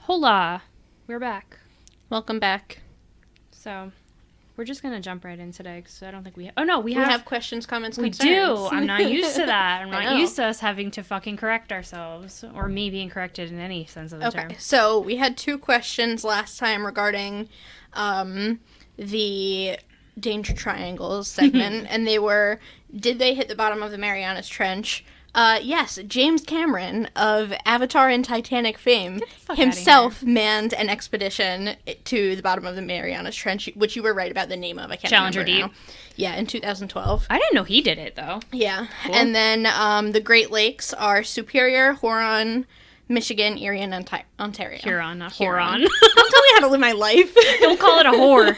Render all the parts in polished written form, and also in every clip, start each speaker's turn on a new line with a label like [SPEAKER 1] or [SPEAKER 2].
[SPEAKER 1] Hola! We're back.
[SPEAKER 2] Welcome back.
[SPEAKER 1] So, we're just going to jump right in today because I don't think we... Oh, no, we
[SPEAKER 2] have questions, comments,
[SPEAKER 1] we
[SPEAKER 2] concerns.
[SPEAKER 1] We do. I'm not used to that. I'm
[SPEAKER 2] I
[SPEAKER 1] not
[SPEAKER 2] know.
[SPEAKER 1] used to us having to fucking correct ourselves or me being corrected in any sense of the term.
[SPEAKER 2] Okay, so we had 2 questions last time regarding the Danger Triangles segment, and they were, did they hit the bottom of the Marianas Trench? Yes, James Cameron of Avatar and Titanic fame himself manned an expedition to the bottom of the Marianas Trench, which you were right about the name of. I can't
[SPEAKER 1] Challenger
[SPEAKER 2] remember
[SPEAKER 1] Deep.
[SPEAKER 2] now. Yeah, in 2012.
[SPEAKER 1] I didn't know he did it, though.
[SPEAKER 2] Yeah.
[SPEAKER 1] Cool.
[SPEAKER 2] And then the Great Lakes are Superior, Huron, Michigan, Erie, and Ontario.
[SPEAKER 1] Huron, not
[SPEAKER 2] Huron.
[SPEAKER 1] Horon.
[SPEAKER 2] Don't tell me how to live my life.
[SPEAKER 1] Don't call it a whore.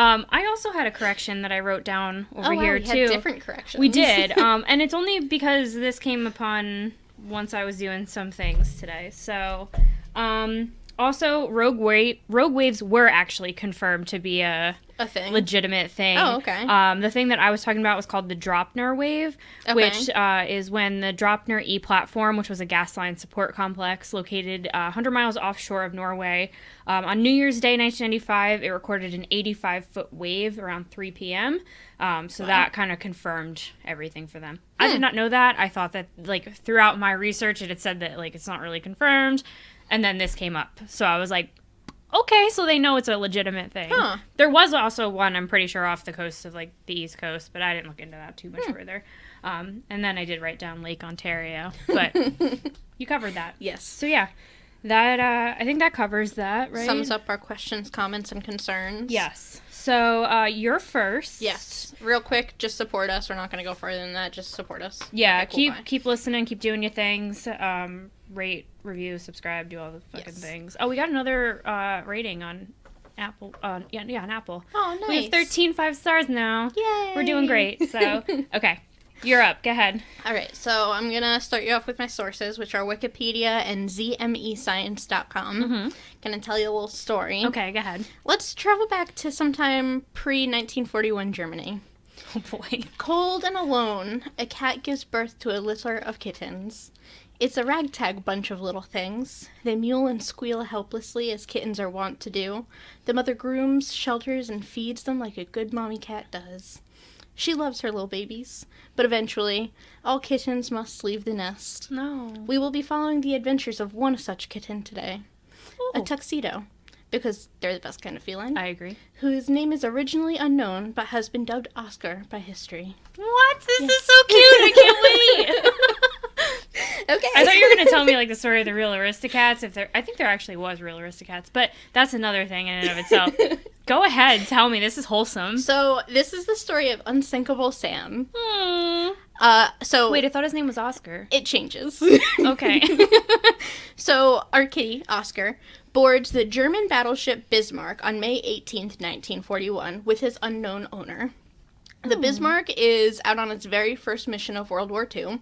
[SPEAKER 1] I also had a correction that I wrote down over here,
[SPEAKER 2] we
[SPEAKER 1] too.
[SPEAKER 2] had different corrections.
[SPEAKER 1] We did. And it's only because this came upon once I was doing some things today. So, also, rogue waves were actually confirmed to be a
[SPEAKER 2] thing.
[SPEAKER 1] Legitimate thing.
[SPEAKER 2] Oh, okay.
[SPEAKER 1] The thing that I was talking about was called the Dropner wave, which is when the Dropner E platform, which was a gas line support complex located 100 miles offshore of Norway, on New Year's Day 1995, it recorded an 85-foot wave around 3 p.m. So that kind of confirmed everything for them. I did not know that. I thought that, like, throughout my research, it had said that, like, it's not really confirmed. And then this came up. So I was like, okay, so they know it's a legitimate thing.
[SPEAKER 2] Huh.
[SPEAKER 1] There was also one, I'm pretty sure, off the coast of, like, the East Coast, but I didn't look into that too much further. And then I did write down Lake Ontario, but you covered that.
[SPEAKER 2] Yes.
[SPEAKER 1] So, yeah, that, I think that covers that, right?
[SPEAKER 2] Sums up our questions, comments, and concerns.
[SPEAKER 1] Yes. So, you're first.
[SPEAKER 2] Yes. Real quick, just support us. We're not going to go further than that. Just support us.
[SPEAKER 1] Yeah,
[SPEAKER 2] Okay, cool,
[SPEAKER 1] keep listening, keep doing your things. Rate, review, subscribe, do all the fucking things. Oh, we got another rating on Apple. Yeah, on Apple.
[SPEAKER 2] Oh, nice.
[SPEAKER 1] We have 13 5-stars now.
[SPEAKER 2] Yay!
[SPEAKER 1] We're doing great. So, okay, you're up. Go ahead.
[SPEAKER 2] All right, so I'm going to start you off with my sources, which are Wikipedia and zmescience.com.
[SPEAKER 1] Mm-hmm.
[SPEAKER 2] Going to tell you a little story.
[SPEAKER 1] Okay, go ahead.
[SPEAKER 2] Let's travel back to sometime pre-1941 Germany.
[SPEAKER 1] Oh, boy.
[SPEAKER 2] Cold and alone, a cat gives birth to a litter of kittens. It's a ragtag bunch of little things. They mewl and squeal helplessly as kittens are wont to do. The mother grooms, shelters, and feeds them like a good mommy cat does. She loves her little babies, but eventually, all kittens must leave the nest.
[SPEAKER 1] No.
[SPEAKER 2] We will be following the adventures of one such kitten today.
[SPEAKER 1] Ooh.
[SPEAKER 2] A tuxedo, because they're the best kind of feline.
[SPEAKER 1] I agree.
[SPEAKER 2] Whose name is originally unknown, but has been dubbed Oscar by history.
[SPEAKER 1] What? This is so cute. I can't wait.
[SPEAKER 2] Okay.
[SPEAKER 1] I thought you were going to tell me, like, the story of the real Aristocats. I think there actually was real Aristocats, but that's another thing in and of itself. Go ahead, tell me. This is wholesome.
[SPEAKER 2] So, this is the story of Unsinkable Sam.
[SPEAKER 1] Aww.
[SPEAKER 2] Wait,
[SPEAKER 1] I thought his name was Oscar.
[SPEAKER 2] It changes.
[SPEAKER 1] Okay.
[SPEAKER 2] So, our kitty, Oscar, boards the German battleship Bismarck on May 18th, 1941, with his unknown owner. The Bismarck is out on its very first mission of World War II.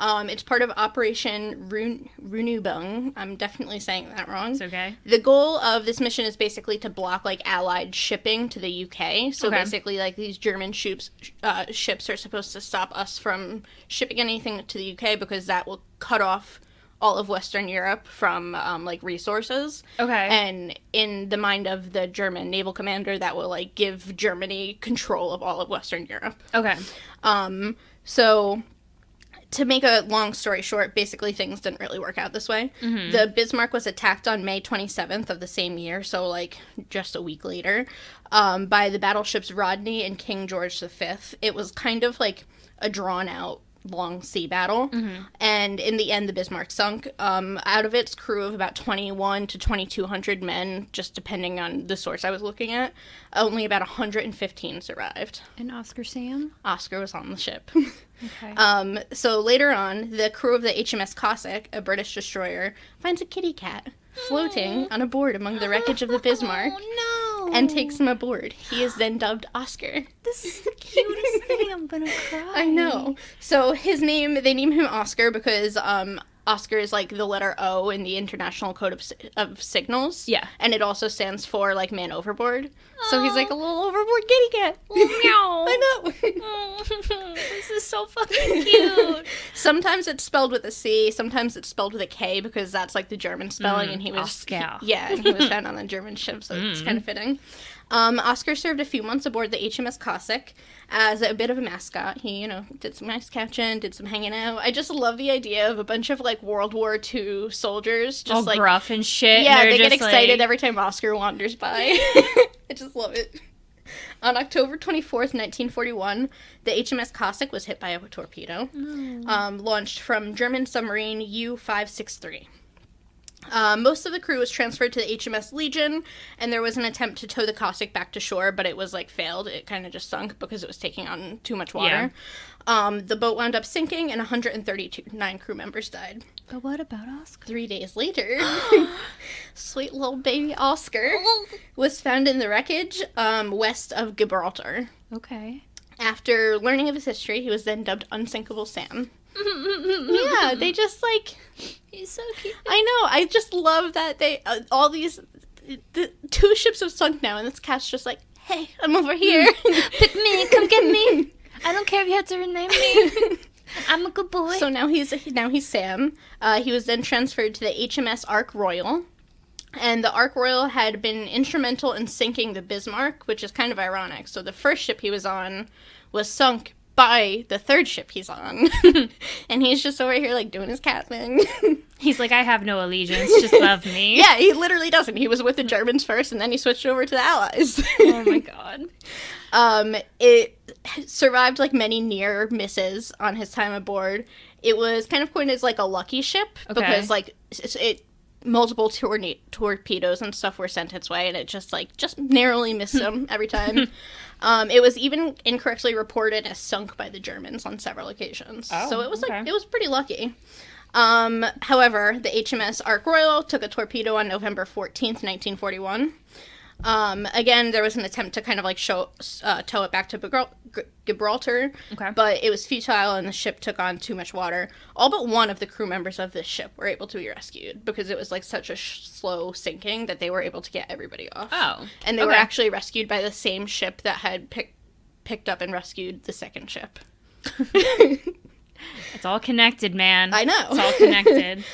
[SPEAKER 2] It's part of Operation Runubung. I'm definitely saying that wrong.
[SPEAKER 1] It's okay.
[SPEAKER 2] The goal of this mission is basically to block, like, Allied shipping to the UK. So basically, like, these German ships are supposed to stop us from shipping anything to the UK because that will cut off all of Western Europe from, like, resources.
[SPEAKER 1] Okay.
[SPEAKER 2] And in the mind of the German naval commander, that will, like, give Germany control of all of Western Europe.
[SPEAKER 1] Okay.
[SPEAKER 2] So, to make a long story short, basically things didn't really work out this way. Mm-hmm. The Bismarck was attacked on May 27th of the same year, so, like, just a week later, by the battleships Rodney and King George V. It was kind of, like, a drawn-out long sea battle, and in the end the Bismarck sunk. Out of its crew of about 21 to 2,200 men, just depending on the source I was looking at, only about 115 survived.
[SPEAKER 1] And Oscar Sam?
[SPEAKER 2] Oscar was on the ship.
[SPEAKER 1] Okay.
[SPEAKER 2] So later on, the crew of the HMS Cossack, a British destroyer, finds a kitty cat floating on a board among the wreckage of the Bismarck.
[SPEAKER 1] Oh, no.
[SPEAKER 2] And takes him aboard. He is then dubbed Oscar.
[SPEAKER 1] This is the cutest thing. I'm gonna cry.
[SPEAKER 2] I know. So his name, they name him Oscar because Oscar is, like, the letter O in the International Code of Signals.
[SPEAKER 1] Yeah.
[SPEAKER 2] And it also stands for, like, man overboard. So he's, like, a little overboard kitty cat.
[SPEAKER 1] Meow.
[SPEAKER 2] I know.
[SPEAKER 1] This is so fucking cute.
[SPEAKER 2] Sometimes it's spelled with a C, sometimes it's spelled with a K, because that's, like, the German spelling, and he was...
[SPEAKER 1] Oscar.
[SPEAKER 2] Yeah, and he was found on a German ship, so it's kind of fitting. Oscar served a few months aboard the HMS Cossack as a bit of a mascot. He, you know, did some nice catching, did some hanging out. I just love the idea of a bunch of, like, World War II soldiers just,
[SPEAKER 1] all
[SPEAKER 2] like...
[SPEAKER 1] gruff and shit.
[SPEAKER 2] Yeah,
[SPEAKER 1] and
[SPEAKER 2] they get
[SPEAKER 1] just,
[SPEAKER 2] excited
[SPEAKER 1] like...
[SPEAKER 2] every time Oscar wanders by. I just love it. On October 24th, 1941, the HMS Cossack was hit by a torpedo, launched from German submarine U-563. Most of the crew was transferred to the HMS Legion, and there was an attempt to tow the Cossack back to shore, but it was, like, failed. It kind of just sunk because it was taking on too much water. Yeah. The boat wound up sinking, and 139 crew members died.
[SPEAKER 1] But what about Oscar?
[SPEAKER 2] 3 days later, sweet little baby Oscar was found in the wreckage west of Gibraltar.
[SPEAKER 1] Okay.
[SPEAKER 2] After learning of his history, he was then dubbed Unsinkable Sam. Yeah, they just, like...
[SPEAKER 1] He's so cute.
[SPEAKER 2] I know, I just love that they... all these... The 2 ships have sunk now, and this cat's just like, hey, I'm over here.
[SPEAKER 1] Pick me, come get me. I don't care if you have to rename me. I'm a good boy.
[SPEAKER 2] So now he's Sam. He was then transferred to the HMS Ark Royal. And the Ark Royal had been instrumental in sinking the Bismarck, which is kind of ironic. So the first ship he was on was sunk by the third ship he's on. And he's just over here, like, doing his cat thing.
[SPEAKER 1] He's like, I have no allegiance, just love me.
[SPEAKER 2] Yeah, he literally doesn't. He was with the Germans first, and then he switched over to the Allies.
[SPEAKER 1] Oh my god.
[SPEAKER 2] It survived, like, many near misses on his time aboard. It was kind of coined as, like, a lucky ship, because, like, multiple torpedoes and stuff were sent its way, and it just narrowly missed him every time. It was even incorrectly reported as sunk by the Germans on several occasions. Oh, so it was it was pretty lucky. However, the HMS Ark Royal took a torpedo on November 14th, 1941. Again, there was an attempt to kind of, like, tow it back to Gibraltar, but it was futile and the ship took on too much water. All but one of the crew members of this ship were able to be rescued because it was, like, such a slow sinking that they were able to get everybody off.
[SPEAKER 1] Oh.
[SPEAKER 2] And they were actually rescued by the same ship that had picked up and rescued the second ship.
[SPEAKER 1] It's all connected, man.
[SPEAKER 2] I know.
[SPEAKER 1] It's all connected.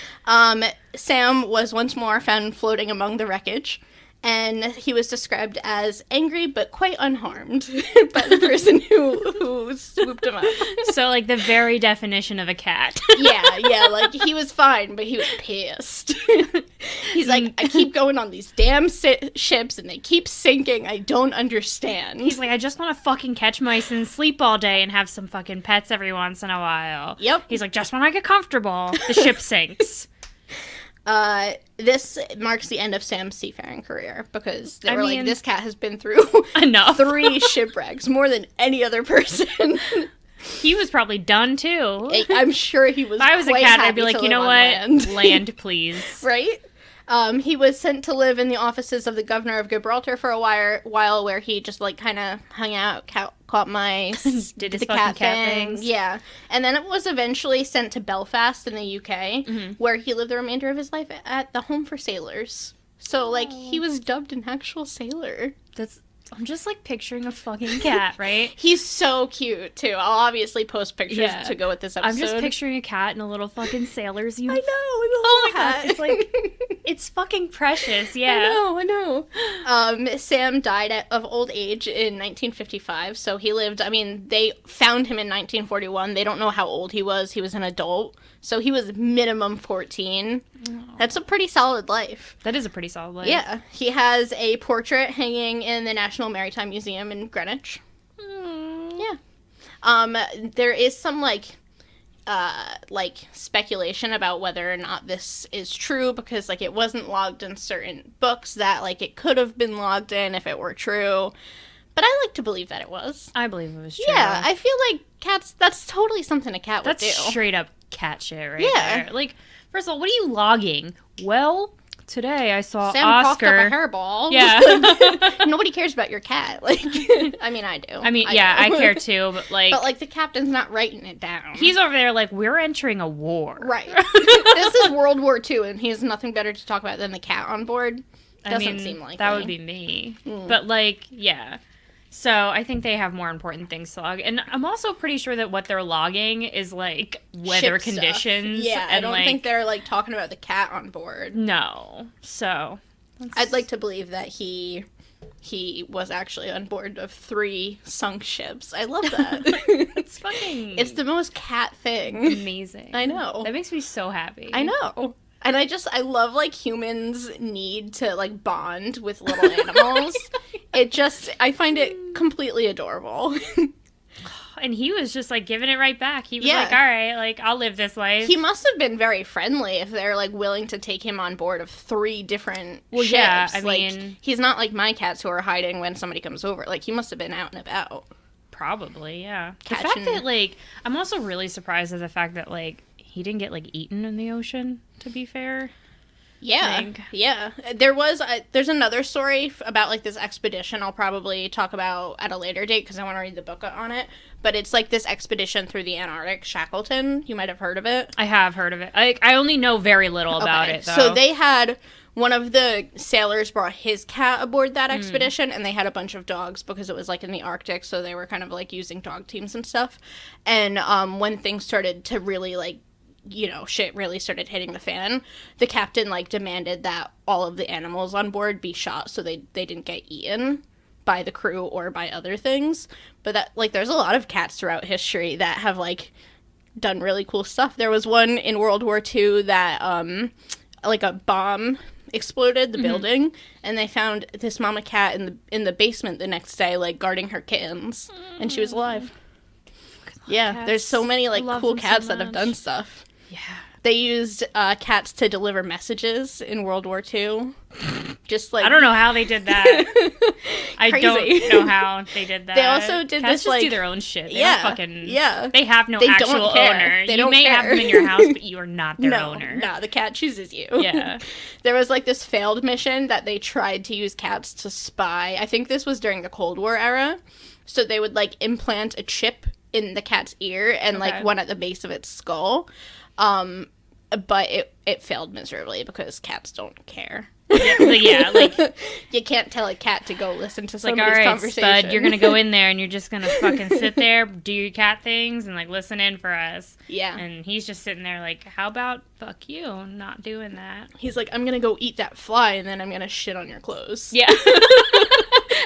[SPEAKER 2] Sam was once more found floating among the wreckage. And he was described as angry but quite unharmed by the person who swooped him up.
[SPEAKER 1] So, like, the very definition of a cat.
[SPEAKER 2] Yeah, like, he was fine, but he was pissed. He's like, I keep going on these damn ships, and they keep sinking. I don't understand.
[SPEAKER 1] He's like, I just want to fucking catch mice and sleep all day and have some fucking pets every once in a while.
[SPEAKER 2] Yep.
[SPEAKER 1] He's like, just when I get comfortable, the ship sinks.
[SPEAKER 2] This marks the end of Sam's seafaring career because they were like, this cat has been through
[SPEAKER 1] enough
[SPEAKER 2] 3 shipwrecks, more than any other person.
[SPEAKER 1] He was probably done too.
[SPEAKER 2] I'm sure he was.
[SPEAKER 1] If I was a cat, I'd be like, you know what? Land, please.
[SPEAKER 2] Right? He was sent to live in the offices of the governor of Gibraltar for a while where he just, like, kind of hung out, caught mice,
[SPEAKER 1] did his fucking cat things.
[SPEAKER 2] Yeah. And then it was eventually sent to Belfast in the UK, where he lived the remainder of his life at the Home for Sailors. So, like, he was dubbed an actual sailor.
[SPEAKER 1] I'm just, like, picturing a fucking cat, right?
[SPEAKER 2] He's so cute, too. I'll obviously post pictures to go with this episode.
[SPEAKER 1] I'm just picturing a cat in a little fucking sailor's uniform.
[SPEAKER 2] I know,
[SPEAKER 1] hat. It's like, it's fucking precious, yeah.
[SPEAKER 2] I know. Sam died of old age in 1955, so he lived, they found him in 1941. They don't know how old he was. He was an adult, so he was minimum 14. Oh. That's a pretty solid life.
[SPEAKER 1] That is a pretty solid life.
[SPEAKER 2] Yeah. He has a portrait hanging in the National Maritime Museum in Greenwich. Yeah. There is some, like speculation about whether or not this is true because, like, it wasn't logged in certain books that, like, it could have been logged in if it were true. But I like to believe that it was.
[SPEAKER 1] I believe it was true.
[SPEAKER 2] Yeah, I feel like cats, that's totally something a cat would do.
[SPEAKER 1] That's straight up cat shit right there. Like, first of all, what are you logging? Well, today I saw
[SPEAKER 2] Sam
[SPEAKER 1] Oscar.
[SPEAKER 2] coughed up a hairball.
[SPEAKER 1] Yeah.
[SPEAKER 2] Like, nobody cares about your cat. Like, I mean, I do.
[SPEAKER 1] I care too, but like...
[SPEAKER 2] But, like, the captain's not writing it down.
[SPEAKER 1] He's over there like, we're entering a war.
[SPEAKER 2] Right. This is World War II, and he has nothing better to talk about than the cat on board. Doesn't seem like
[SPEAKER 1] that would be me. But, like, yeah. So, I think they have more important things to log. And I'm also pretty sure that what they're logging is, like, weather
[SPEAKER 2] Ship
[SPEAKER 1] conditions.
[SPEAKER 2] Stuff. Yeah,
[SPEAKER 1] and
[SPEAKER 2] I don't think they're, like, talking about the cat on board.
[SPEAKER 1] No. So...
[SPEAKER 2] I'd like to believe that he was actually on board of 3 sunk ships. I love that.
[SPEAKER 1] It's fucking...
[SPEAKER 2] It's the most cat thing.
[SPEAKER 1] Amazing.
[SPEAKER 2] I know.
[SPEAKER 1] That makes me so happy.
[SPEAKER 2] I know. And I love, like, humans need to, like, bond with little animals. I find it completely adorable.
[SPEAKER 1] And he was just, like, giving it right back. He was like, all right, like, I'll live this life.
[SPEAKER 2] He must have been very friendly if they're, like, willing to take him on board of 3 different ships.
[SPEAKER 1] Yeah, I
[SPEAKER 2] like,
[SPEAKER 1] mean...
[SPEAKER 2] He's not like my cats who are hiding when somebody comes over. Like, he must have been out and about.
[SPEAKER 1] Probably, yeah. The fact that, like... I'm also really surprised at the fact that, like, he didn't get, like, eaten in the ocean, to be fair.
[SPEAKER 2] Yeah, yeah. There's another story about, like, this expedition I'll probably talk about at a later date because I want to read the book on it. But it's, like, this expedition through the Antarctic, Shackleton. You might have heard of it.
[SPEAKER 1] I have heard of it. I only know very little about it, though.
[SPEAKER 2] So they had... One of the sailors brought his cat aboard that expedition, and they had a bunch of dogs because it was, like, in the Arctic, so they were kind of, like, using dog teams and stuff. And when things started to really, like, you know, shit really started hitting the fan, the captain, like, demanded that all of the animals on board be shot so they didn't get eaten by the crew or by other things. But that, like, there's a lot of cats throughout history that have, like, done really cool stuff. There was one in World War II that, like, a bomb exploded the building, and they found this mama cat in the basement the next day, like, guarding her kittens, and she was alive. Yeah, cats. There's so many, like, cool cats that have done stuff.
[SPEAKER 1] Yeah.
[SPEAKER 2] They used cats to deliver messages in World War II. Just, like...
[SPEAKER 1] I don't know how they did that. I don't know how they did that.
[SPEAKER 2] They also did
[SPEAKER 1] cats
[SPEAKER 2] this,
[SPEAKER 1] just
[SPEAKER 2] like...
[SPEAKER 1] do their own shit. They don't fucking...
[SPEAKER 2] Yeah.
[SPEAKER 1] They have no actual owner. You may have them in your house, but you are not their owner.
[SPEAKER 2] No, the cat chooses you.
[SPEAKER 1] Yeah.
[SPEAKER 2] There was, like, this failed mission that they tried to use cats to spy. I think this was during the Cold War era. So they would, like, implant a chip in the cat's ear and, like, one at the base of its skull. But it failed miserably because cats don't care.
[SPEAKER 1] Yeah, like...
[SPEAKER 2] You can't tell a cat to go listen to somebody's
[SPEAKER 1] like, all right,
[SPEAKER 2] conversation.
[SPEAKER 1] Spud, you're gonna go in there and you're just gonna fucking sit there, do your cat things, and, like, listen in for us.
[SPEAKER 2] Yeah.
[SPEAKER 1] And he's just sitting there like, how about fuck you, not doing that.
[SPEAKER 2] He's like, I'm gonna go eat that fly, and then I'm gonna shit on your clothes.
[SPEAKER 1] Yeah.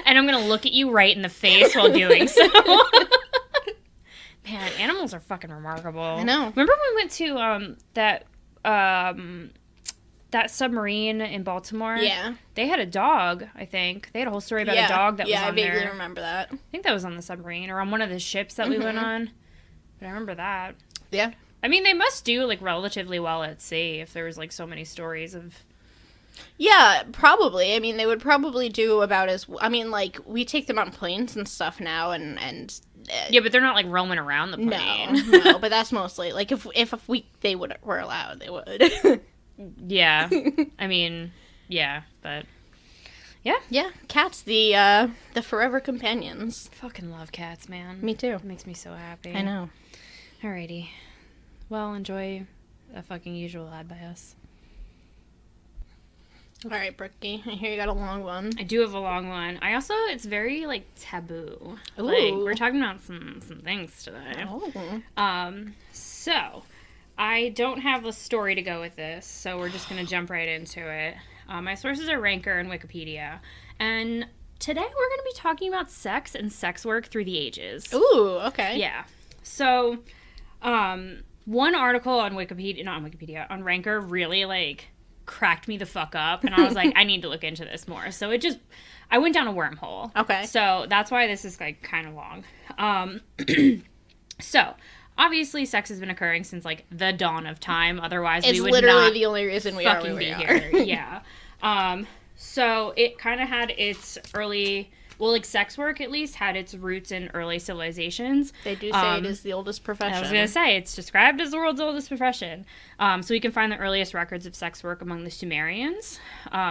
[SPEAKER 1] And I'm gonna look at you right in the face while doing so. Man, animals are fucking remarkable.
[SPEAKER 2] I know.
[SPEAKER 1] Remember when we went to that submarine in Baltimore?
[SPEAKER 2] Yeah.
[SPEAKER 1] They had a dog, I think. They had a whole story about a dog that was on there.
[SPEAKER 2] Yeah, I vaguely remember that.
[SPEAKER 1] I think that was on the submarine or on one of the ships that we went on. But I remember that.
[SPEAKER 2] Yeah.
[SPEAKER 1] I mean, they must do, like, relatively well at sea if there was, like, so many stories of...
[SPEAKER 2] Yeah, probably. I mean, they would probably do about as... I mean, like, we take them on planes and stuff now, and
[SPEAKER 1] yeah, but they're not, like, roaming around the plane.
[SPEAKER 2] No, but that's mostly... Like, if they were allowed, they would.
[SPEAKER 1] Yeah. I mean, yeah, but... Yeah.
[SPEAKER 2] Yeah, cats, the forever companions.
[SPEAKER 1] Fucking love cats, man.
[SPEAKER 2] Me too.
[SPEAKER 1] It makes me so happy.
[SPEAKER 2] I know.
[SPEAKER 1] Alrighty. Well, enjoy a fucking usual ad by us.
[SPEAKER 2] All right, Brookie. I hear you got a long one.
[SPEAKER 1] I do have a long one. It's very, like, taboo.
[SPEAKER 2] Ooh.
[SPEAKER 1] Like, we're talking about some things today.
[SPEAKER 2] Oh.
[SPEAKER 1] So, I don't have a story to go with this, so we're just going to jump right into it. My sources are Ranker and Wikipedia. And today we're going to be talking about sex and sex work through the ages.
[SPEAKER 2] Ooh, okay.
[SPEAKER 1] Yeah. So, one article on on Ranker really, like, cracked me the fuck up, and I was like, I need to look into this more. So I went down a wormhole.
[SPEAKER 2] Okay.
[SPEAKER 1] So that's why this is, like, kind of long. So, obviously, sex has been occurring since, like, the dawn of time. Otherwise, we would not... It's
[SPEAKER 2] literally the only reason we are where we are.
[SPEAKER 1] Here. Yeah. So it kind of had its early well, like, sex work, at least, had its roots in early civilizations.
[SPEAKER 2] They do say it is the oldest profession.
[SPEAKER 1] I was going to say, it's described as the world's oldest profession. So we can find the earliest records of sex work among the Sumerians.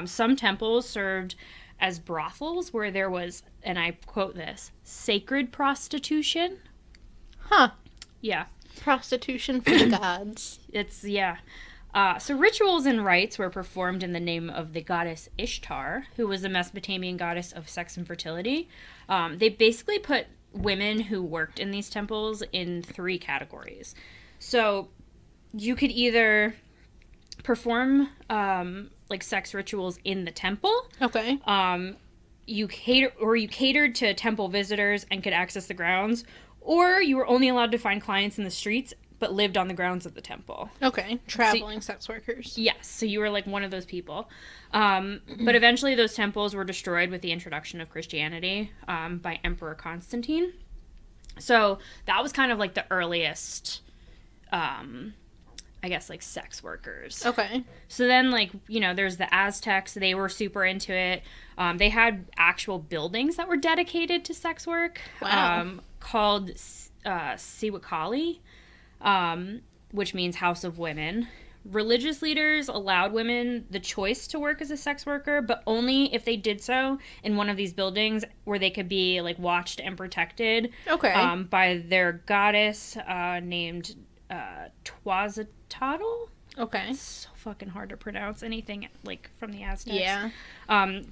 [SPEAKER 1] Some temples served as brothels where there was, and I quote this, sacred prostitution.
[SPEAKER 2] Huh.
[SPEAKER 1] Yeah.
[SPEAKER 2] Prostitution for the gods.
[SPEAKER 1] Yeah. So rituals and rites were performed in the name of the goddess Ishtar, who was a Mesopotamian goddess of sex and fertility. They basically put women who worked in these temples in 3 categories. So you could either perform like sex rituals in the temple.
[SPEAKER 2] Okay.
[SPEAKER 1] You catered to temple visitors and could access the grounds, or you were only allowed to find clients in the streets but lived on the grounds of the temple.
[SPEAKER 2] Okay. Traveling sex workers.
[SPEAKER 1] Yes. So you were like one of those people. But eventually those temples were destroyed with the introduction of Christianity by Emperor Constantine. So that was kind of like the earliest, I guess, like sex workers.
[SPEAKER 2] Okay.
[SPEAKER 1] So then, like, you know, there's the Aztecs. They were super into it. They had actual buildings that were dedicated to sex work.
[SPEAKER 2] Wow.
[SPEAKER 1] Called Siwakali. Which means House of Women. Religious leaders allowed women the choice to work as a sex worker, but only if they did so in one of these buildings where they could be, like, watched and protected.
[SPEAKER 2] Okay.
[SPEAKER 1] By their goddess named Twazitatl.
[SPEAKER 2] Okay.
[SPEAKER 1] It's so fucking hard to pronounce anything, like, from the Aztecs.
[SPEAKER 2] Yeah.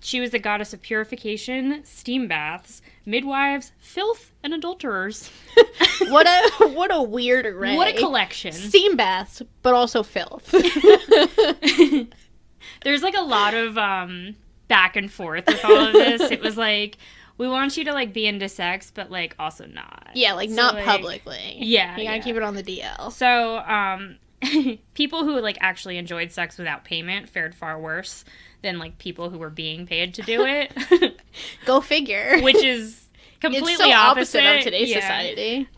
[SPEAKER 1] She was the goddess of purification, steam baths, midwives, filth, and adulterers.
[SPEAKER 2] What a weird array.
[SPEAKER 1] What a collection.
[SPEAKER 2] Steam baths, but also filth.
[SPEAKER 1] There's, like, a lot of back and forth with all of this. It was like, we want you to, like, be into sex, but, like, also not.
[SPEAKER 2] Yeah, like,
[SPEAKER 1] so,
[SPEAKER 2] not
[SPEAKER 1] like,
[SPEAKER 2] publicly.
[SPEAKER 1] Yeah.
[SPEAKER 2] You gotta keep it on the DL.
[SPEAKER 1] So, people who, like, actually enjoyed sex without payment fared far worse than, like, people who were being paid to do it.
[SPEAKER 2] Go figure.
[SPEAKER 1] Which is completely
[SPEAKER 2] it's so opposite of today's
[SPEAKER 1] yeah.
[SPEAKER 2] society.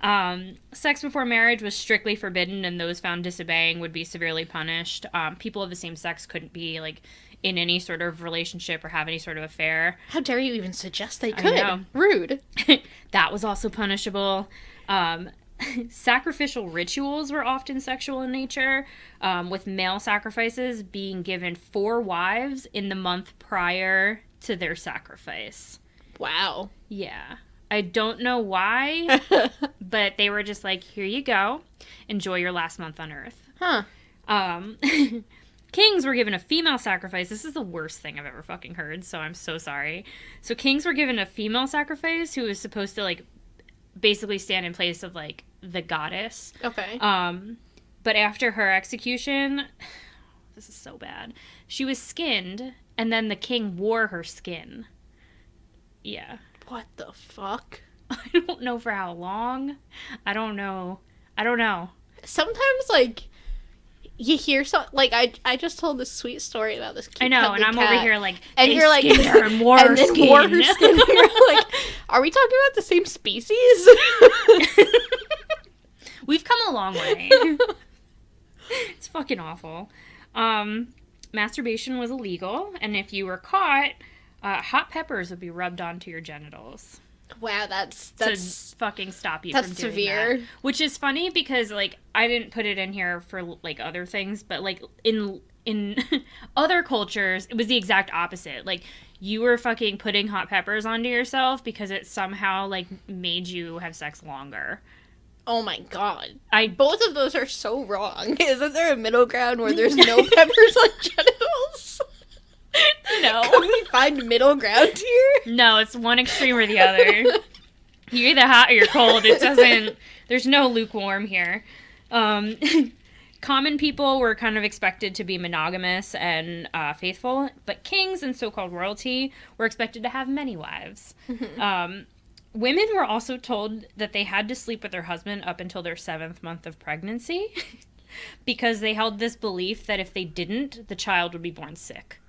[SPEAKER 1] Sex before marriage was strictly forbidden, and those found disobeying would be severely punished. People of the same sex couldn't be, like, in any sort of relationship or have any sort of affair.
[SPEAKER 2] How dare you even suggest they could?
[SPEAKER 1] I know.
[SPEAKER 2] Rude.
[SPEAKER 1] That was also punishable. Sacrificial rituals were often sexual in nature, with male sacrifices being given 4 wives in the month prior to their sacrifice.
[SPEAKER 2] Wow.
[SPEAKER 1] Yeah. I don't know why, but they were just like, here you go. Enjoy your last month on Earth.
[SPEAKER 2] Huh.
[SPEAKER 1] Kings were given a female sacrifice. This is the worst thing I've ever fucking heard, so I'm so sorry. So kings were given a female sacrifice who was supposed to, like, basically stand in place of, like, the goddess.
[SPEAKER 2] Okay.
[SPEAKER 1] But after her execution, this is so bad, she was skinned, and then the king wore her skin. Yeah.
[SPEAKER 2] What the fuck?
[SPEAKER 1] I don't know for how long. I don't know.
[SPEAKER 2] Sometimes, like, you hear like I just told this sweet story about this cute
[SPEAKER 1] I know, and I'm
[SPEAKER 2] cat,
[SPEAKER 1] over here like,
[SPEAKER 2] and you're like,
[SPEAKER 1] her and wore her skin.
[SPEAKER 2] Wore her skin. You're like, are we talking about the same species?
[SPEAKER 1] We've come a long way. It's fucking awful. Masturbation was illegal, and if you were caught, hot peppers would be rubbed onto your genitals.
[SPEAKER 2] Wow, that's
[SPEAKER 1] to fucking stop you from doing
[SPEAKER 2] severe.
[SPEAKER 1] that. Which is funny because, like, I didn't put it in here for, like, other things, but, like, in other cultures, it was the exact opposite. Like, you were fucking putting hot peppers onto yourself because it somehow, like, made you have sex longer.
[SPEAKER 2] Oh my god.
[SPEAKER 1] Both
[SPEAKER 2] of those are so wrong. Isn't there a middle ground where there's no peppers on genitals?
[SPEAKER 1] No.
[SPEAKER 2] Can we find middle ground here?
[SPEAKER 1] No, it's one extreme or the other. You're either hot or you're cold. It doesn't... There's no lukewarm here. Common people were kind of expected to be monogamous and faithful, but kings and so-called royalty were expected to have many wives. Women were also told that they had to sleep with their husband up until their 7th month of pregnancy because they held this belief that if they didn't, the child would be born sick.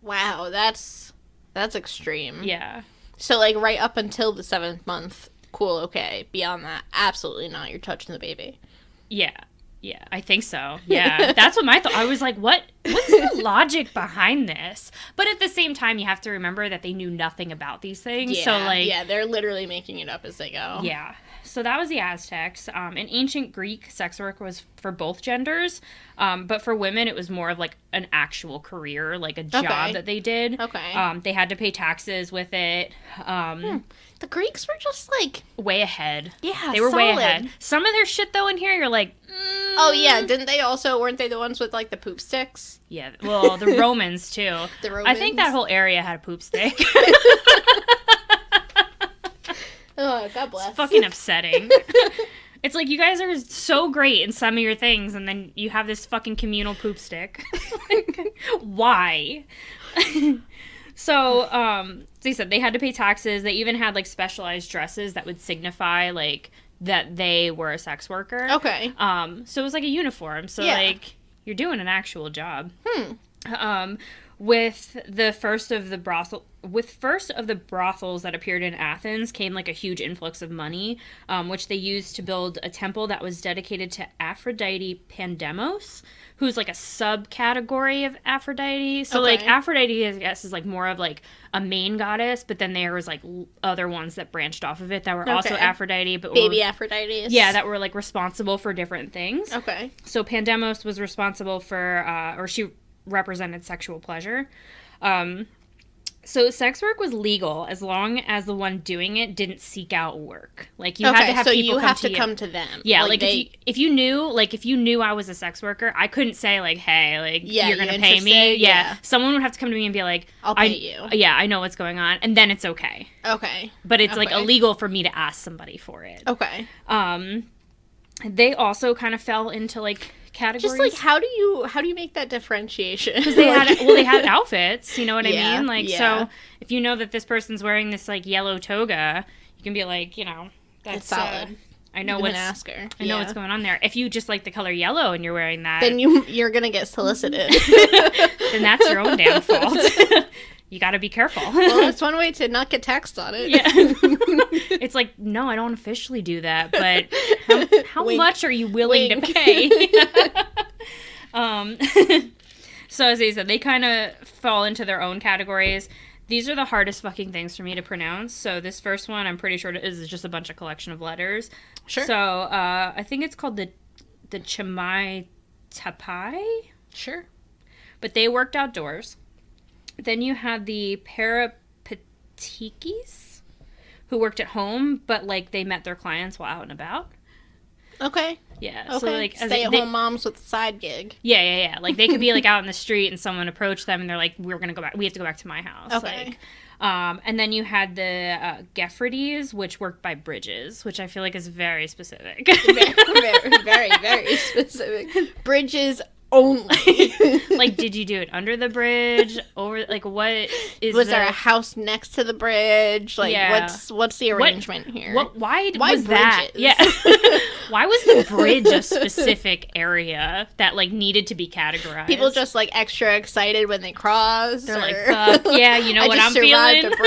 [SPEAKER 2] Wow, that's extreme.
[SPEAKER 1] Yeah.
[SPEAKER 2] So, like, right up until the 7th month, cool, okay. Beyond that, absolutely not. You're touching the baby.
[SPEAKER 1] Yeah. Yeah, I think so. Yeah, that's what my thought. I was like, what's the logic behind this? But at the same time, you have to remember that they knew nothing about these things.
[SPEAKER 2] Yeah,
[SPEAKER 1] so like,
[SPEAKER 2] yeah, they're literally making it up as they go.
[SPEAKER 1] Yeah. So that was the Aztecs. In ancient Greek, sex work was for both genders, but for women, it was more of like an actual career, like a job that they did.
[SPEAKER 2] Okay.
[SPEAKER 1] They had to pay taxes with it.
[SPEAKER 2] The Greeks were just like
[SPEAKER 1] way ahead.
[SPEAKER 2] Yeah,
[SPEAKER 1] they were
[SPEAKER 2] solid.
[SPEAKER 1] way ahead. Some of their shit though in here, you're like,
[SPEAKER 2] oh yeah, weren't they the ones with like the poop sticks?
[SPEAKER 1] Yeah, well, the Romans too.
[SPEAKER 2] The Romans.
[SPEAKER 1] I think that whole area had a poop stick.
[SPEAKER 2] Oh, God bless.
[SPEAKER 1] It's fucking upsetting. It's like, you guys are so great in some of your things, and then you have this fucking communal poop stick. Why? So, they said they had to pay taxes. They even had, like, specialized dresses that would signify, like, that they were a sex worker.
[SPEAKER 2] Okay.
[SPEAKER 1] So it was like a uniform. So,
[SPEAKER 2] yeah.
[SPEAKER 1] like, you're doing an actual job. With the first of the brothels that appeared in Athens came like a huge influx of money, which they used to build a temple that was dedicated to Aphrodite Pandemos, who's like a subcategory of Aphrodite. So like Aphrodite, I guess, is like more of like a main goddess, but then there was like other ones that branched off of it that were also Aphrodite, but
[SPEAKER 2] baby Aphrodites.
[SPEAKER 1] Yeah, that were like responsible for different things.
[SPEAKER 2] Okay.
[SPEAKER 1] So Pandemos was responsible for, or she represented sexual pleasure. So sex work was legal as long as the one doing it didn't seek out work. Like you had to have
[SPEAKER 2] so
[SPEAKER 1] people
[SPEAKER 2] you have to
[SPEAKER 1] you.
[SPEAKER 2] come to them.
[SPEAKER 1] Yeah, like if you knew I was a sex worker, I couldn't say like, hey, like you're gonna pay me. Yeah, someone would have to come to me and be like,
[SPEAKER 2] I'll pay you.
[SPEAKER 1] Yeah, I know what's going on, and then it's okay.
[SPEAKER 2] Okay,
[SPEAKER 1] but it's like illegal for me to ask somebody for it.
[SPEAKER 2] Okay.
[SPEAKER 1] They also kind of fell into like categories.
[SPEAKER 2] Just like how do you make that differentiation?
[SPEAKER 1] Because they had outfits, you know what I mean? Like so if you know that this person's wearing this like yellow toga, you can be like, you know, that's
[SPEAKER 2] solid.
[SPEAKER 1] I know what's
[SPEAKER 2] ask her.
[SPEAKER 1] I know what's going on there. If you just like the color yellow and you're wearing that,
[SPEAKER 2] then you're gonna get solicited.
[SPEAKER 1] Then that's your own damn fault. You got to be careful.
[SPEAKER 2] Well, that's one way to not get taxed on it.
[SPEAKER 1] Yeah. It's like, no, I don't officially do that, but how much are you willing to pay? So as I said, they kind of fall into their own categories. These are the hardest fucking things for me to pronounce. So this first one, I'm pretty sure is just a bunch of collection of letters.
[SPEAKER 2] Sure.
[SPEAKER 1] So I think it's called the Chamai Tapai.
[SPEAKER 2] Sure.
[SPEAKER 1] But they worked outdoors. Then you had the Peripatikis, who worked at home, but, like, they met their clients while out and about.
[SPEAKER 2] Okay.
[SPEAKER 1] Yeah.
[SPEAKER 2] Okay.
[SPEAKER 1] So, like,
[SPEAKER 2] stay-at-home moms with a side gig.
[SPEAKER 1] Yeah. Like, they could be, like, out in the street and someone approached them and they're like, we have to go back to my house.
[SPEAKER 2] Okay.
[SPEAKER 1] Like, and then you had the Gephrides, which worked by bridges, which I feel like is very specific.
[SPEAKER 2] Very, very specific. Bridges only.
[SPEAKER 1] Like, did you do it under the bridge? Over, like, what is
[SPEAKER 2] was there a house next to the bridge? Like, what's the arrangement here?
[SPEAKER 1] Why was
[SPEAKER 2] bridges?
[SPEAKER 1] that? Yeah. Why was the bridge a specific area that, like, needed to be categorized?
[SPEAKER 2] People just, like, extra excited when they cross.
[SPEAKER 1] They're like, fuck, yeah, you know what I'm feeling?
[SPEAKER 2] I just survived a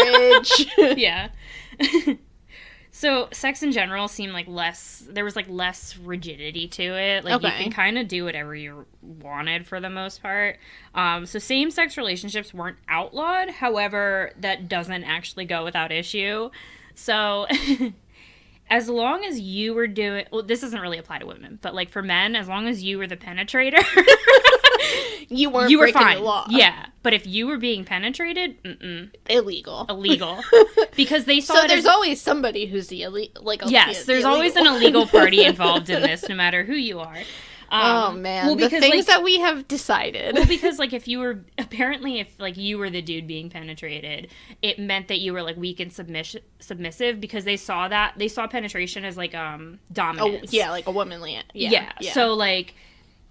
[SPEAKER 2] bridge.
[SPEAKER 1] Yeah. So, sex in general seemed like there was like less rigidity to it. Like, you can kind of do whatever you wanted for the most part. So, same-sex relationships weren't outlawed. However, that doesn't actually go without issue. So, as long as you were doing... Well, this doesn't really apply to women, but, like, for men, as long as you were the penetrator...
[SPEAKER 2] you were breaking
[SPEAKER 1] fine.
[SPEAKER 2] the law.
[SPEAKER 1] Yeah, but if you were being penetrated,
[SPEAKER 2] illegal.
[SPEAKER 1] Because they saw
[SPEAKER 2] so there's always somebody who's the
[SPEAKER 1] there's always an illegal party involved in this, no matter who you are.
[SPEAKER 2] Oh man, well, because, the things that we have decided.
[SPEAKER 1] Well, because like if you were the dude being penetrated, it meant that you were like weak and submissive because they saw penetration as like dominance.
[SPEAKER 2] Like a womanly.
[SPEAKER 1] Yeah. So like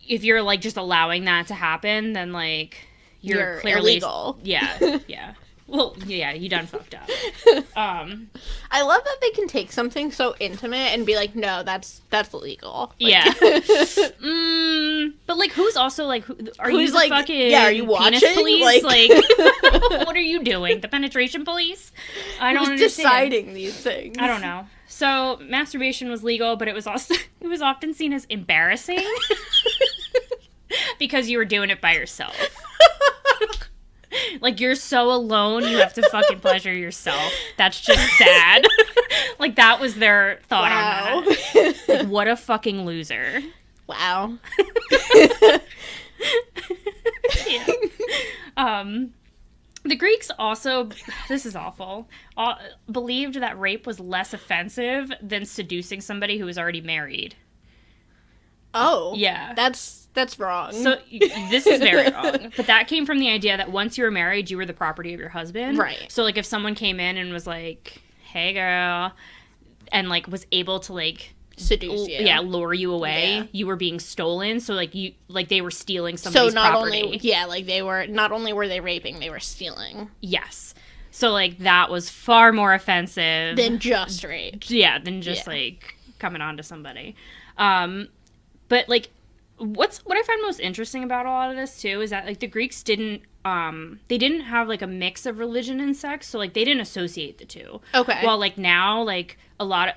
[SPEAKER 1] if you're like just allowing that to happen, then like you're clearly
[SPEAKER 2] illegal.
[SPEAKER 1] Yeah. Well, yeah, you done fucked up.
[SPEAKER 2] I love that they can take something so intimate and be like, no, that's illegal. Like,
[SPEAKER 1] yeah. But like, who's also like, who's
[SPEAKER 2] you like,
[SPEAKER 1] fucking
[SPEAKER 2] are you watching?
[SPEAKER 1] Penis police? Like what are you doing? The penetration police? I don't understand.
[SPEAKER 2] Deciding these things?
[SPEAKER 1] I don't know. So masturbation was legal, but it was often seen as embarrassing because you were doing it by yourself. Like, you're so alone, you have to fucking pleasure yourself. That's just sad. Like, that was their thought on that. Like, what a fucking loser.
[SPEAKER 2] Wow.
[SPEAKER 1] Yeah. The Greeks also, this is awful, believed that rape was less offensive than seducing somebody who was already married.
[SPEAKER 2] Oh.
[SPEAKER 1] Yeah.
[SPEAKER 2] That's wrong.
[SPEAKER 1] So, this is very wrong. But that came from the idea that once you were married, you were the property of your husband.
[SPEAKER 2] Right.
[SPEAKER 1] So, like, if someone came in and was like, hey, girl, and, like, was able to, like...
[SPEAKER 2] seduce you.
[SPEAKER 1] Yeah, lure you away. You were being stolen. So, like, they were stealing somebody's property.
[SPEAKER 2] Not only were they raping, they were stealing.
[SPEAKER 1] Yes. So, like, that was far more offensive.
[SPEAKER 2] Than just rape.
[SPEAKER 1] Yeah, than just, like, coming on to somebody. But, like, what I find most interesting about a lot of this, too, is that, like, the Greeks didn't have, like, a mix of religion and sex, so, like, they didn't associate the two.
[SPEAKER 2] Okay.
[SPEAKER 1] Well, like, now, like, a lot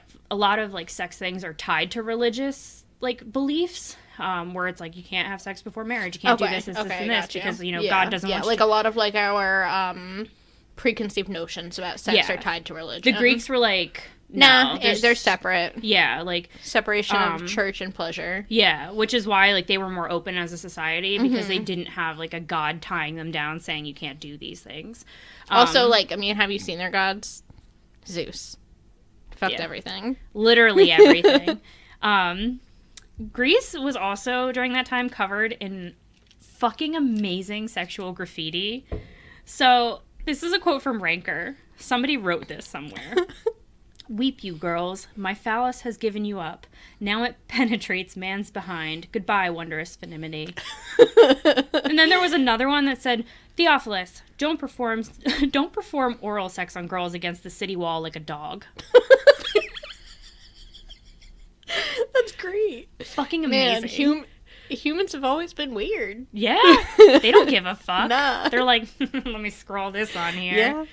[SPEAKER 1] of, like, sex things are tied to religious, like, beliefs, where it's, like, you can't have sex before marriage, you can't do this, and this, because, you know, God doesn't want you
[SPEAKER 2] like, a lot of, like, our, preconceived notions about sex are tied to religion.
[SPEAKER 1] The Greeks were, like...
[SPEAKER 2] No, they're separate.
[SPEAKER 1] Yeah, like...
[SPEAKER 2] separation of church and pleasure.
[SPEAKER 1] Yeah, which is why, like, they were more open as a society, because they didn't have, like, a god tying them down saying you can't do these things.
[SPEAKER 2] Also, like, I mean, have you seen their gods? Zeus. Fucked everything.
[SPEAKER 1] Literally everything. Greece was also, during that time, covered in fucking amazing sexual graffiti. So, this is a quote from Ranker. Somebody wrote this somewhere. Weep, you girls. My phallus has given you up. Now it penetrates man's behind. Goodbye, wondrous femininity. And then there was another one that said, Theophilus, don't perform oral sex on girls against the city wall like a dog.
[SPEAKER 2] That's great.
[SPEAKER 1] Fucking amazing.
[SPEAKER 2] Man, humans have always been weird.
[SPEAKER 1] Yeah. They don't give a fuck.
[SPEAKER 2] Nah.
[SPEAKER 1] They're like, let me scroll this on here.
[SPEAKER 2] Yeah.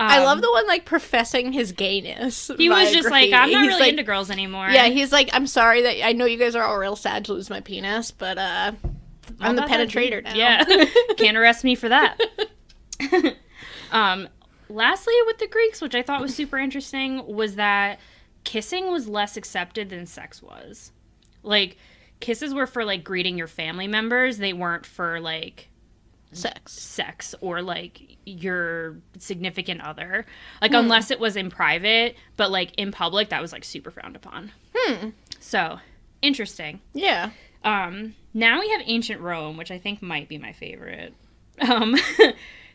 [SPEAKER 2] I love the one, like, professing his gayness.
[SPEAKER 1] He was just
[SPEAKER 2] graffiti.
[SPEAKER 1] like, I'm not really
[SPEAKER 2] like,
[SPEAKER 1] into girls anymore.
[SPEAKER 2] Yeah, he's like, I'm sorry that I know you guys are all real sad to lose my penis, but I'm the penetrator now.
[SPEAKER 1] Yeah. Can't arrest me for that. Lastly, with the Greeks, which I thought was super interesting, was that kissing was less accepted than sex was. Like, kisses were for, like, greeting your family members. They weren't for, like... sex or, like, your significant other, like, unless it was in private, but, like, in public, that was, like, super frowned upon. So interesting.
[SPEAKER 2] Yeah.
[SPEAKER 1] Now we have ancient Rome, which I think might be my favorite.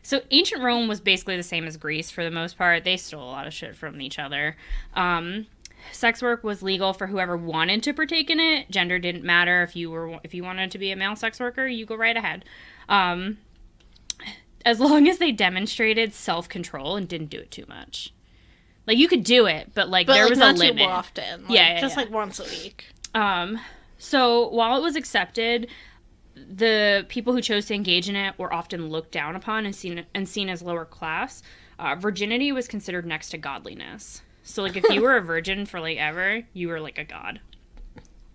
[SPEAKER 1] So ancient Rome was basically the same as Greece for the most part. They stole a lot of shit from each other. Sex work was legal for whoever wanted to partake in it. Gender didn't matter. If you wanted to be a male sex worker, you go right ahead. As long as they demonstrated self-control and didn't do it too much. Like, you could do it, but, like, there was a limit.
[SPEAKER 2] Not too often. Like,
[SPEAKER 1] yeah,
[SPEAKER 2] just, like, once a week.
[SPEAKER 1] So, while it was accepted, the people who chose to engage in it were often looked down upon and seen as lower class. Virginity was considered next to godliness. So, like, if you were a virgin for, like, ever, you were, like, a god.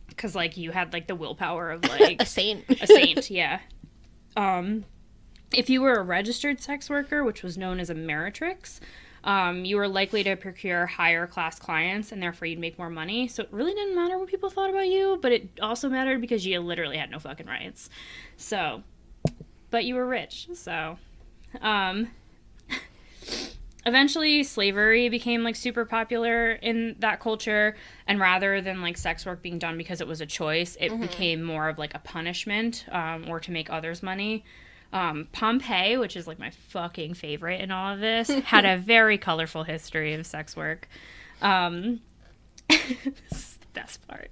[SPEAKER 1] Because, like, you had, like, the willpower of, like...
[SPEAKER 2] a saint.
[SPEAKER 1] A saint, yeah. If you were a registered sex worker, which was known as a meretrix, you were likely to procure higher class clients, and therefore you'd make more money. So it really didn't matter what people thought about you, but it also mattered because you literally had no fucking rights. So, but you were rich, so... Eventually, slavery became, like, super popular in that culture, and rather than, like, sex work being done because it was a choice, it became more of, like, a punishment, or to make others money. Pompeii, which is, like, my fucking favorite in all of this, had a very colorful history of sex work. This is the best part.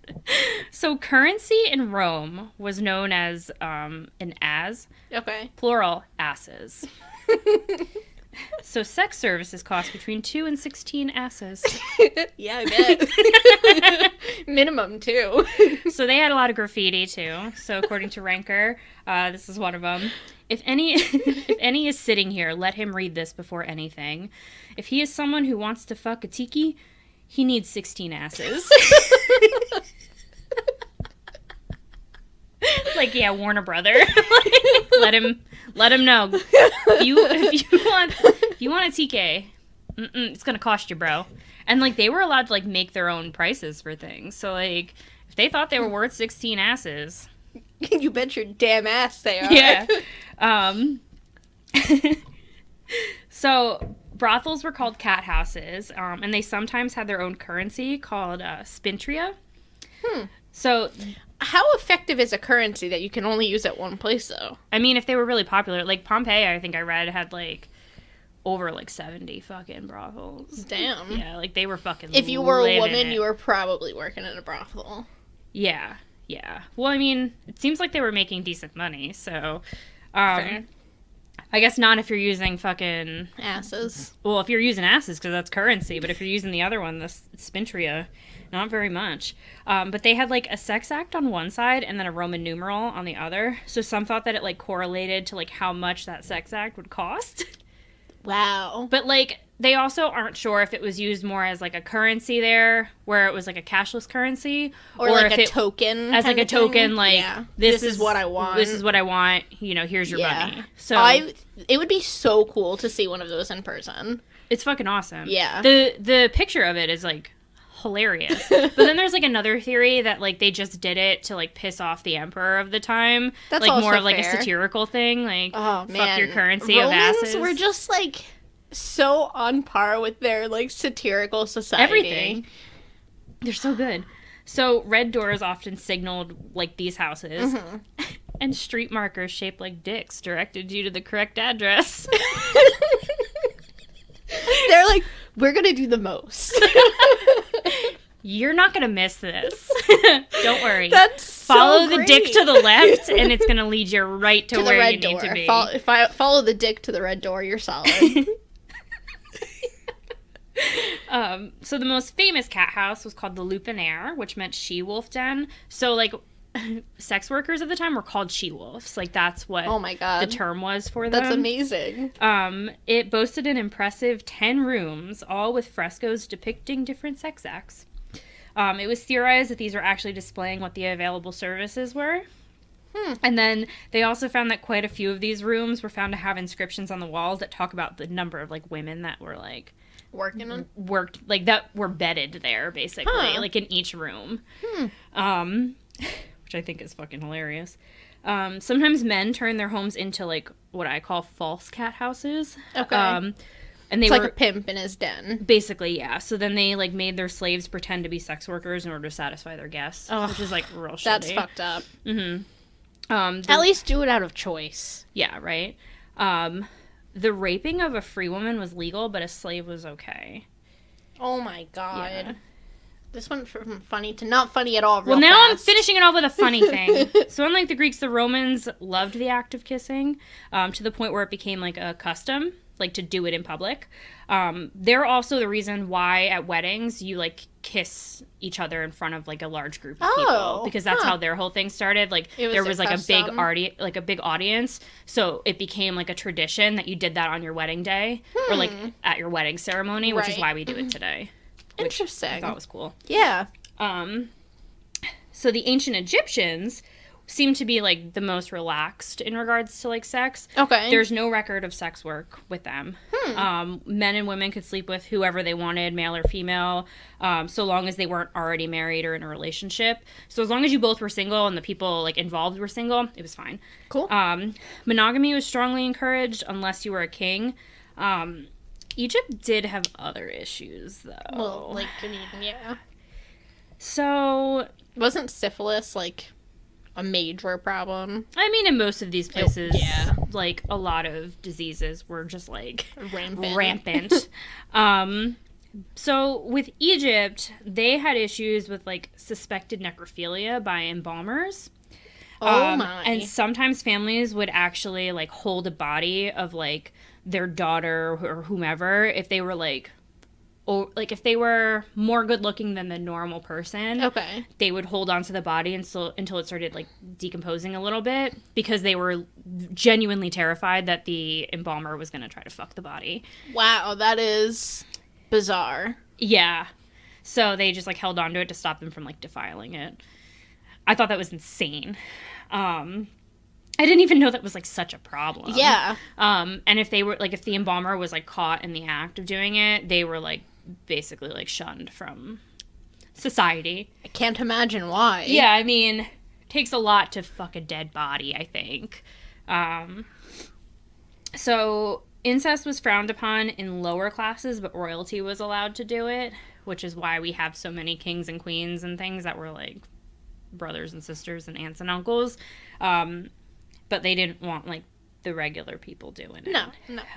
[SPEAKER 1] So, currency in Rome was known as, an as.
[SPEAKER 2] Okay.
[SPEAKER 1] Plural, asses. So sex services cost between 2 and 16 asses.
[SPEAKER 2] Yeah, I bet. Minimum, too.
[SPEAKER 1] So they had a lot of graffiti, too. So according to Ranker, this is one of them. If any is sitting here, let him read this before anything. If he is someone who wants to fuck a tiki, he needs 16 asses. Like, yeah, Warner Brother. Let him know. If you want a TK, it's gonna cost you, bro. And like, they were allowed to like make their own prices for things. So like, if they thought they were worth 16 asses,
[SPEAKER 2] you bet your damn ass they are.
[SPEAKER 1] Yeah. So brothels were called cat houses, and they sometimes had their own currency called spintria. So,
[SPEAKER 2] how effective is a currency that you can only use at one place, though?
[SPEAKER 1] I mean, if they were really popular, like Pompeii, I think I read, had like over like 70 fucking brothels.
[SPEAKER 2] Damn.
[SPEAKER 1] Yeah, like they were fucking.
[SPEAKER 2] If you were a woman, you were probably working in a brothel.
[SPEAKER 1] Yeah. Well, I mean, it seems like they were making decent money, so.
[SPEAKER 2] Fair.
[SPEAKER 1] I guess not if you're using fucking...
[SPEAKER 2] asses.
[SPEAKER 1] Well, if you're using asses, because that's currency, but if you're using the other one, the spintria, not very much. But they had, like, a sex act on one side and then a Roman numeral on the other. So some thought that it, like, correlated to, like, how much that sex act would cost.
[SPEAKER 2] Wow.
[SPEAKER 1] But, like, they also aren't sure if it was used more as, like, a currency there, where it was, like, a cashless currency.
[SPEAKER 2] Or like a token.
[SPEAKER 1] As, like, a token, like,
[SPEAKER 2] yeah. This is what I want.
[SPEAKER 1] This is what I want. You know, here's your money. So
[SPEAKER 2] it would be so cool to see one of those in person.
[SPEAKER 1] It's fucking awesome.
[SPEAKER 2] Yeah.
[SPEAKER 1] The picture of it is, like, hilarious. But then there's, like, another theory that, like, they just did it to, like, piss off the emperor of the time.
[SPEAKER 2] That's
[SPEAKER 1] like,
[SPEAKER 2] also
[SPEAKER 1] more of, like,
[SPEAKER 2] fair.
[SPEAKER 1] A satirical thing. Like,
[SPEAKER 2] oh, man.
[SPEAKER 1] Fuck your currency
[SPEAKER 2] Romans
[SPEAKER 1] of asses.
[SPEAKER 2] Were just, like, so on par with their, like, satirical society.
[SPEAKER 1] Everything. They're so good. So, red doors often signaled, like, these houses. Mm-hmm. And street markers shaped like dicks directed you to the correct address.
[SPEAKER 2] They're like, we're gonna do the most.
[SPEAKER 1] You're not gonna miss this. Don't worry.
[SPEAKER 2] That's
[SPEAKER 1] Follow
[SPEAKER 2] so
[SPEAKER 1] the dick to the left, and it's gonna lead you right to where
[SPEAKER 2] red
[SPEAKER 1] you
[SPEAKER 2] door.
[SPEAKER 1] need to be.
[SPEAKER 2] If I follow the dick to the red door, you're solid.
[SPEAKER 1] So the most famous cat house was called the Lupinaire, which meant she-wolf den. So, like, sex workers at the time were called she-wolves. Like, that's what
[SPEAKER 2] oh my God.
[SPEAKER 1] the term was for them.
[SPEAKER 2] That's amazing.
[SPEAKER 1] It boasted an impressive 10 rooms, all with frescoes depicting different sex acts. It was theorized that these were actually displaying what the available services were. And then they also found that quite a few of these rooms were found to have inscriptions on the walls that talk about the number of, like, women that were, like... worked, like, that were bedded there, basically, like, in each room. Which I think is fucking hilarious. Sometimes men turn their homes into, like, what I call false cat houses.
[SPEAKER 2] Okay.
[SPEAKER 1] And
[SPEAKER 2] it's like a pimp in his den.
[SPEAKER 1] Basically, yeah. So then they, like, made their slaves pretend to be sex workers in order to satisfy their guests, which is, like, real shitty.
[SPEAKER 2] That's fucked up.
[SPEAKER 1] Mm-hmm.
[SPEAKER 2] At least do it out of choice.
[SPEAKER 1] Yeah, right? The raping of a free woman was legal, but a slave was okay.
[SPEAKER 2] Oh my God.
[SPEAKER 1] Yeah.
[SPEAKER 2] This went from funny to not funny at all
[SPEAKER 1] Well, now I'm finishing it off with a funny thing. So unlike the Greeks, the Romans loved the act of kissing, to the point where it became, like, a custom, like, to do it in public. They're also the reason why at weddings you, like, kiss each other in front of, like, a large group of people, because that's how their whole thing started. Like, there was like
[SPEAKER 2] custom.
[SPEAKER 1] a big audience, so it became, like, a tradition that you did that on your wedding day or, like, at your wedding ceremony, which is why we do it today.
[SPEAKER 2] Interesting.
[SPEAKER 1] I thought was cool.
[SPEAKER 2] Yeah.
[SPEAKER 1] So the ancient Egyptians seem to be, like, the most relaxed in regards to, like, sex.
[SPEAKER 2] Okay.
[SPEAKER 1] There's no record of sex work with them. Men and women could sleep with whoever they wanted, male or female, so long as they weren't already married or in a relationship. So as long as you both were single and the people, like, involved were single, it was fine.
[SPEAKER 2] Cool.
[SPEAKER 1] Monogamy was strongly encouraged unless you were a king. Egypt did have other issues, though.
[SPEAKER 2] Well, like, I mean, yeah.
[SPEAKER 1] So...
[SPEAKER 2] Wasn't syphilis, like, a major problem?
[SPEAKER 1] I mean, in most of these places, like, a lot of diseases were just, like, rampant. So, with Egypt, they had issues with, like, suspected necrophilia by embalmers.
[SPEAKER 2] Oh, my.
[SPEAKER 1] And sometimes families would actually, like, hold a body of, like, their daughter or whomever if they were, like... Or, like, if they were more good-looking than the normal person, they would hold on to the body until it started, like, decomposing a little bit, because they were genuinely terrified that the embalmer was going to try to fuck the body.
[SPEAKER 2] Wow, that is bizarre.
[SPEAKER 1] Yeah. So they just, like, held on to it to stop them from, like, defiling it. I thought that was insane. I didn't even know that was, like, such a problem.
[SPEAKER 2] Yeah.
[SPEAKER 1] And if they were, like, if the embalmer was, like, caught in the act of doing it, they were, like, basically, like, shunned from society.
[SPEAKER 2] I can't imagine why.
[SPEAKER 1] Yeah, I mean, it takes a lot to fuck a dead body, I think. So incest was frowned upon in lower classes, but royalty was allowed to do it, which is why we have so many kings and queens and things that were, like, brothers and sisters and aunts and uncles. But they didn't want, like, the regular people doing it.
[SPEAKER 2] No.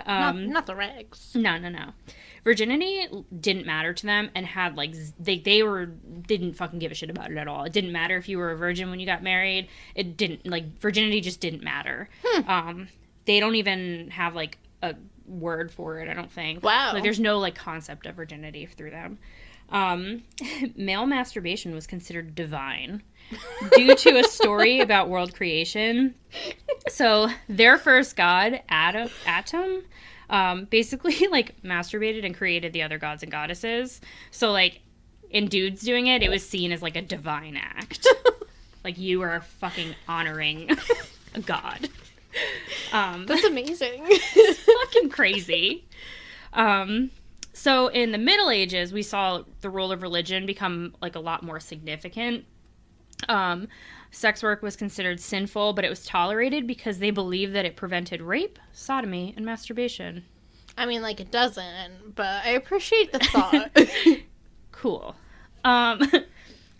[SPEAKER 2] Not the regs.
[SPEAKER 1] No. Virginity didn't matter to them and had, like, didn't fucking give a shit about it at all. It didn't matter if you were a virgin when you got married. It didn't, like, virginity just didn't matter. They don't even have, like, a word for it, I don't think.
[SPEAKER 2] Wow.
[SPEAKER 1] Like, there's no, like, concept of virginity through them. Male masturbation was considered divine due to a story about world creation. So their first god, Atom, basically, like, masturbated and created the other gods and goddesses. So, like, in dudes doing it, it was seen as, like, a divine act. Like, you are fucking honoring a god.
[SPEAKER 2] That's amazing.
[SPEAKER 1] It's fucking crazy. So in the Middle Ages, we saw the role of religion become, like, a lot more significant. Sex work was considered sinful, but it was tolerated because they believed that it prevented rape, sodomy, and masturbation.
[SPEAKER 2] I mean, like, it doesn't, but I appreciate the thought.
[SPEAKER 1] Cool.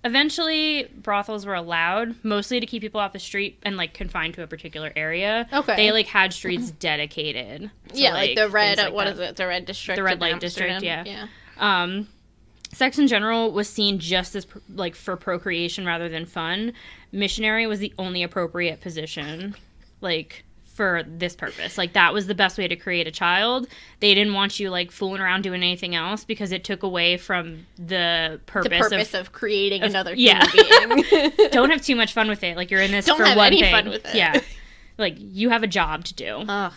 [SPEAKER 1] Eventually, brothels were allowed, mostly to keep people off the street and, like, confined to a particular area.
[SPEAKER 2] Okay.
[SPEAKER 1] They, like, had streets dedicated to,
[SPEAKER 2] yeah, like the red,
[SPEAKER 1] like
[SPEAKER 2] what is it? The red district.
[SPEAKER 1] The red light district, yeah.
[SPEAKER 2] Yeah.
[SPEAKER 1] Sex in general was seen just as, like, for procreation rather than fun. Missionary was the only appropriate position, like, for this purpose. Like, that was the best way to create a child. They didn't want you, like, fooling around doing anything else because it took away from the purpose
[SPEAKER 2] of creating another human being.
[SPEAKER 1] Don't have too much fun with it. Like, you're in this
[SPEAKER 2] Don't
[SPEAKER 1] for
[SPEAKER 2] have
[SPEAKER 1] one
[SPEAKER 2] any
[SPEAKER 1] thing.
[SPEAKER 2] fun with it.
[SPEAKER 1] Yeah. Like, you have a job to do.
[SPEAKER 2] Ugh.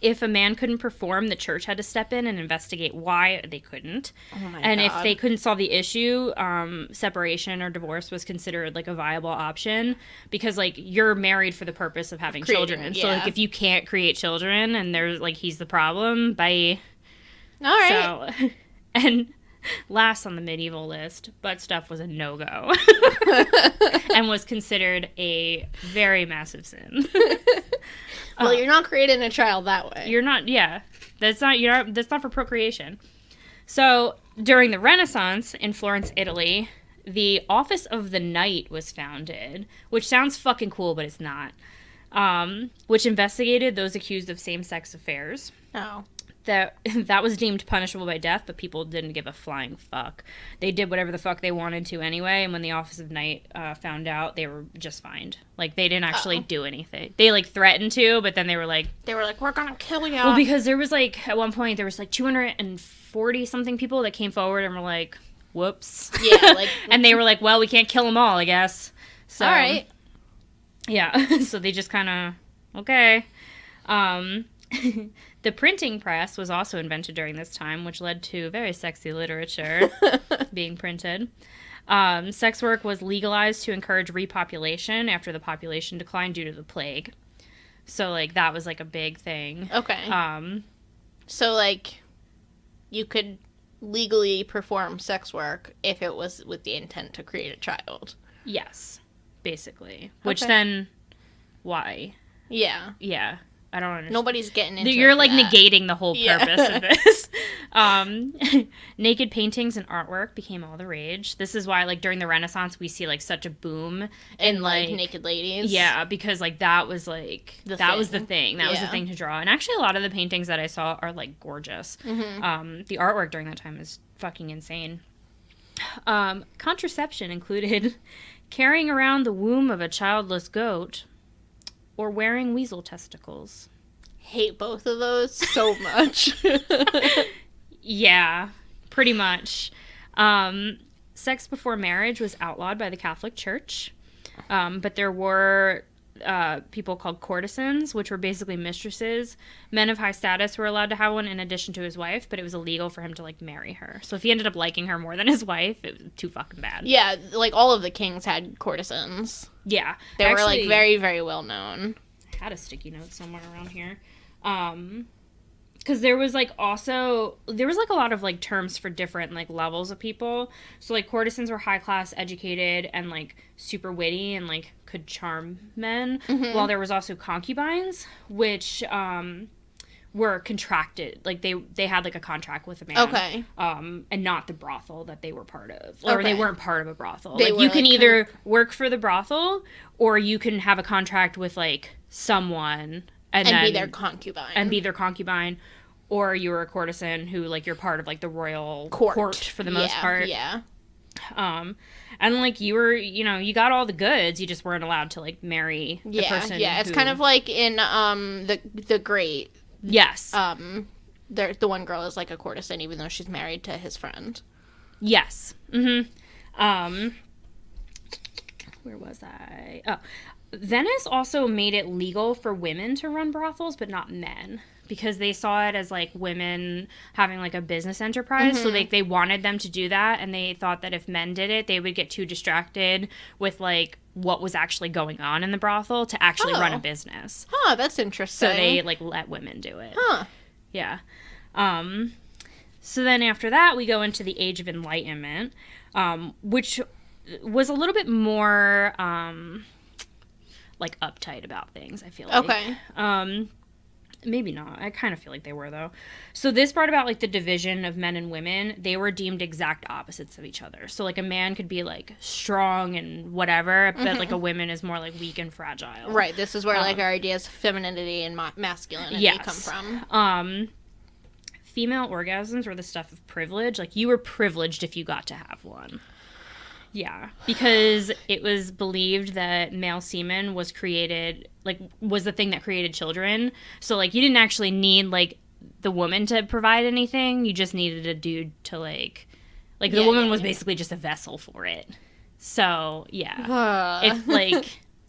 [SPEAKER 1] If a man couldn't perform, the church had to step in and investigate why they couldn't.
[SPEAKER 2] Oh my
[SPEAKER 1] and
[SPEAKER 2] God.
[SPEAKER 1] If they couldn't solve the issue, separation or divorce was considered, like, a viable option because, like, you're married for the purpose of having children. Yeah. So, like, if you can't create children and there's, like, he's the problem, bye.
[SPEAKER 2] All right.
[SPEAKER 1] So, and last on the medieval list, butt stuff was a no-go and was considered a very massive sin.
[SPEAKER 2] Well, you're not creating a child that way.
[SPEAKER 1] You're not, yeah. That's not for procreation. So, during the Renaissance in Florence, Italy, the Office of the Knight was founded, which sounds fucking cool, but it's not. Which investigated those accused of same-sex affairs.
[SPEAKER 2] Oh.
[SPEAKER 1] That was deemed punishable by death, but people didn't give a flying fuck. They did whatever the fuck they wanted to anyway, and when the Office of Knight found out, they were just fined. Like, they didn't actually do anything. They, like, threatened to, but then they were like...
[SPEAKER 2] we're gonna kill you.
[SPEAKER 1] Well, because there was, like, at one point, there was, like, 240-something people that came forward and were like, whoops.
[SPEAKER 2] Yeah, like...
[SPEAKER 1] and they were like, well, we can't kill them all, I guess. So,
[SPEAKER 2] all right.
[SPEAKER 1] Yeah, so they just kind of... Okay. The printing press was also invented during this time, which led to very sexy literature being printed. Sex work was legalized to encourage repopulation after the population declined due to the plague. So, like, that was, like, a big thing.
[SPEAKER 2] Okay. So, like, you could legally perform sex work if it was with the intent to create a child.
[SPEAKER 1] Yes, basically. Which then, why?
[SPEAKER 2] Yeah.
[SPEAKER 1] Yeah. I don't understand.
[SPEAKER 2] Nobody's getting into
[SPEAKER 1] You're,
[SPEAKER 2] it
[SPEAKER 1] like,
[SPEAKER 2] that.
[SPEAKER 1] negating the whole purpose of this. Naked paintings and artwork became all the rage. This is why, like, during the Renaissance, we see, like, such a boom in, like...
[SPEAKER 2] naked ladies.
[SPEAKER 1] Yeah, because, like, that was, like... was the thing. That was the thing to draw. And actually, a lot of the paintings that I saw are, like, gorgeous. Mm-hmm. The artwork during that time is fucking insane. Contraception included carrying around the womb of a childless goat... or wearing weasel testicles.
[SPEAKER 2] Hate both of those so much.
[SPEAKER 1] Yeah, pretty much. Sex before marriage was outlawed by the Catholic Church. But there were people called courtesans, which were basically mistresses. Men of high status were allowed to have one in addition to his wife, but it was illegal for him to, like, marry her. So if he ended up liking her more than his wife, it was too fucking bad.
[SPEAKER 2] Yeah, like, all of the kings had courtesans.
[SPEAKER 1] Yeah.
[SPEAKER 2] They were, like, very, very well known.
[SPEAKER 1] I had a sticky note somewhere around here. Because there was, like, also, there was, like, a lot of, like, terms for different, like, levels of people. So, like, courtesans were high-class, educated, and, like, super witty, and, like, could charm men. Mm-hmm. While there was also concubines, which, were contracted. Like, they had, like, a contract with a man.
[SPEAKER 2] Okay.
[SPEAKER 1] And not the brothel that they were part of. Or they weren't part of a brothel.
[SPEAKER 2] They
[SPEAKER 1] like, you can either work for the brothel, or you can have a contract with, like, someone... And then,
[SPEAKER 2] be their concubine.
[SPEAKER 1] And be their concubine. Or you were a courtesan who, like, you're part of, like, the royal court for the most part.
[SPEAKER 2] Yeah.
[SPEAKER 1] And, like, you were, you know, you got all the goods. You just weren't allowed to, like, marry the person.
[SPEAKER 2] Yeah, it's kind of like in, the Great.
[SPEAKER 1] Yes.
[SPEAKER 2] The one girl is, like, a courtesan, even though she's married to his friend.
[SPEAKER 1] Yes. Mm-hmm. Where was I? Oh. Venice also made it legal for women to run brothels, but not men, because they saw it as, like, women having, like, a business enterprise. Mm-hmm. So they wanted them to do that, and they thought that if men did it, they would get too distracted with, like, what was actually going on in the brothel to actually run a business.
[SPEAKER 2] Huh, that's interesting.
[SPEAKER 1] So they, like, let women do it.
[SPEAKER 2] Huh.
[SPEAKER 1] Yeah. So then after that, we go into the Age of Enlightenment, which was a little bit more... like, uptight about things, I feel like.
[SPEAKER 2] Okay.
[SPEAKER 1] Maybe not. I kind of feel like they were, though. So this brought about, like, the division of men and women. They were deemed exact opposites of each other. So, like, a man could be, like, strong and whatever, but, like, a woman is more, like, weak and fragile.
[SPEAKER 2] Right. This is where, like, our ideas of femininity and masculinity come from.
[SPEAKER 1] Female orgasms were the stuff of privilege. Like, you were privileged if you got to have one. Yeah, because it was believed that male semen was created, like, was the thing that created children. So, like, you didn't actually need, like, the woman to provide anything. You just needed a dude to, like the woman was basically just a vessel for it. So, yeah.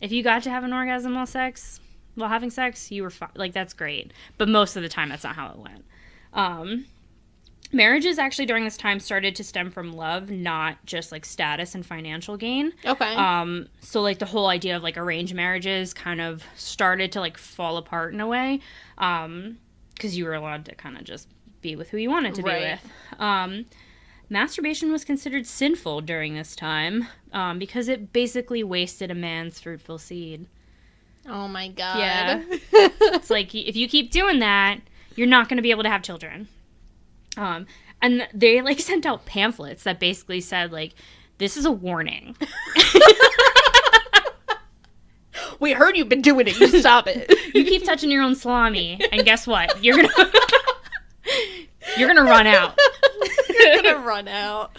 [SPEAKER 1] If you got to have an orgasm while having sex, you were fine. Like, that's great. But most of the time, that's not how it went. Marriages actually during this time started to stem from love, not just, like, status and financial gain.
[SPEAKER 2] Okay.
[SPEAKER 1] So, like, the whole idea of, like, arranged marriages kind of started to, like, fall apart in a way. Because you were allowed to kind of just be with who you wanted to be with. Masturbation was considered sinful during this time because it basically wasted a man's fruitful seed.
[SPEAKER 2] Oh, my God.
[SPEAKER 1] Yeah. It's like, if you keep doing that, you're not going to be able to have children. And they, like, sent out pamphlets that basically said, like, this is a warning.
[SPEAKER 2] We heard you've been doing it. You stop it.
[SPEAKER 1] You keep touching your own salami, and guess what? You're gonna run out.
[SPEAKER 2] You're gonna run out.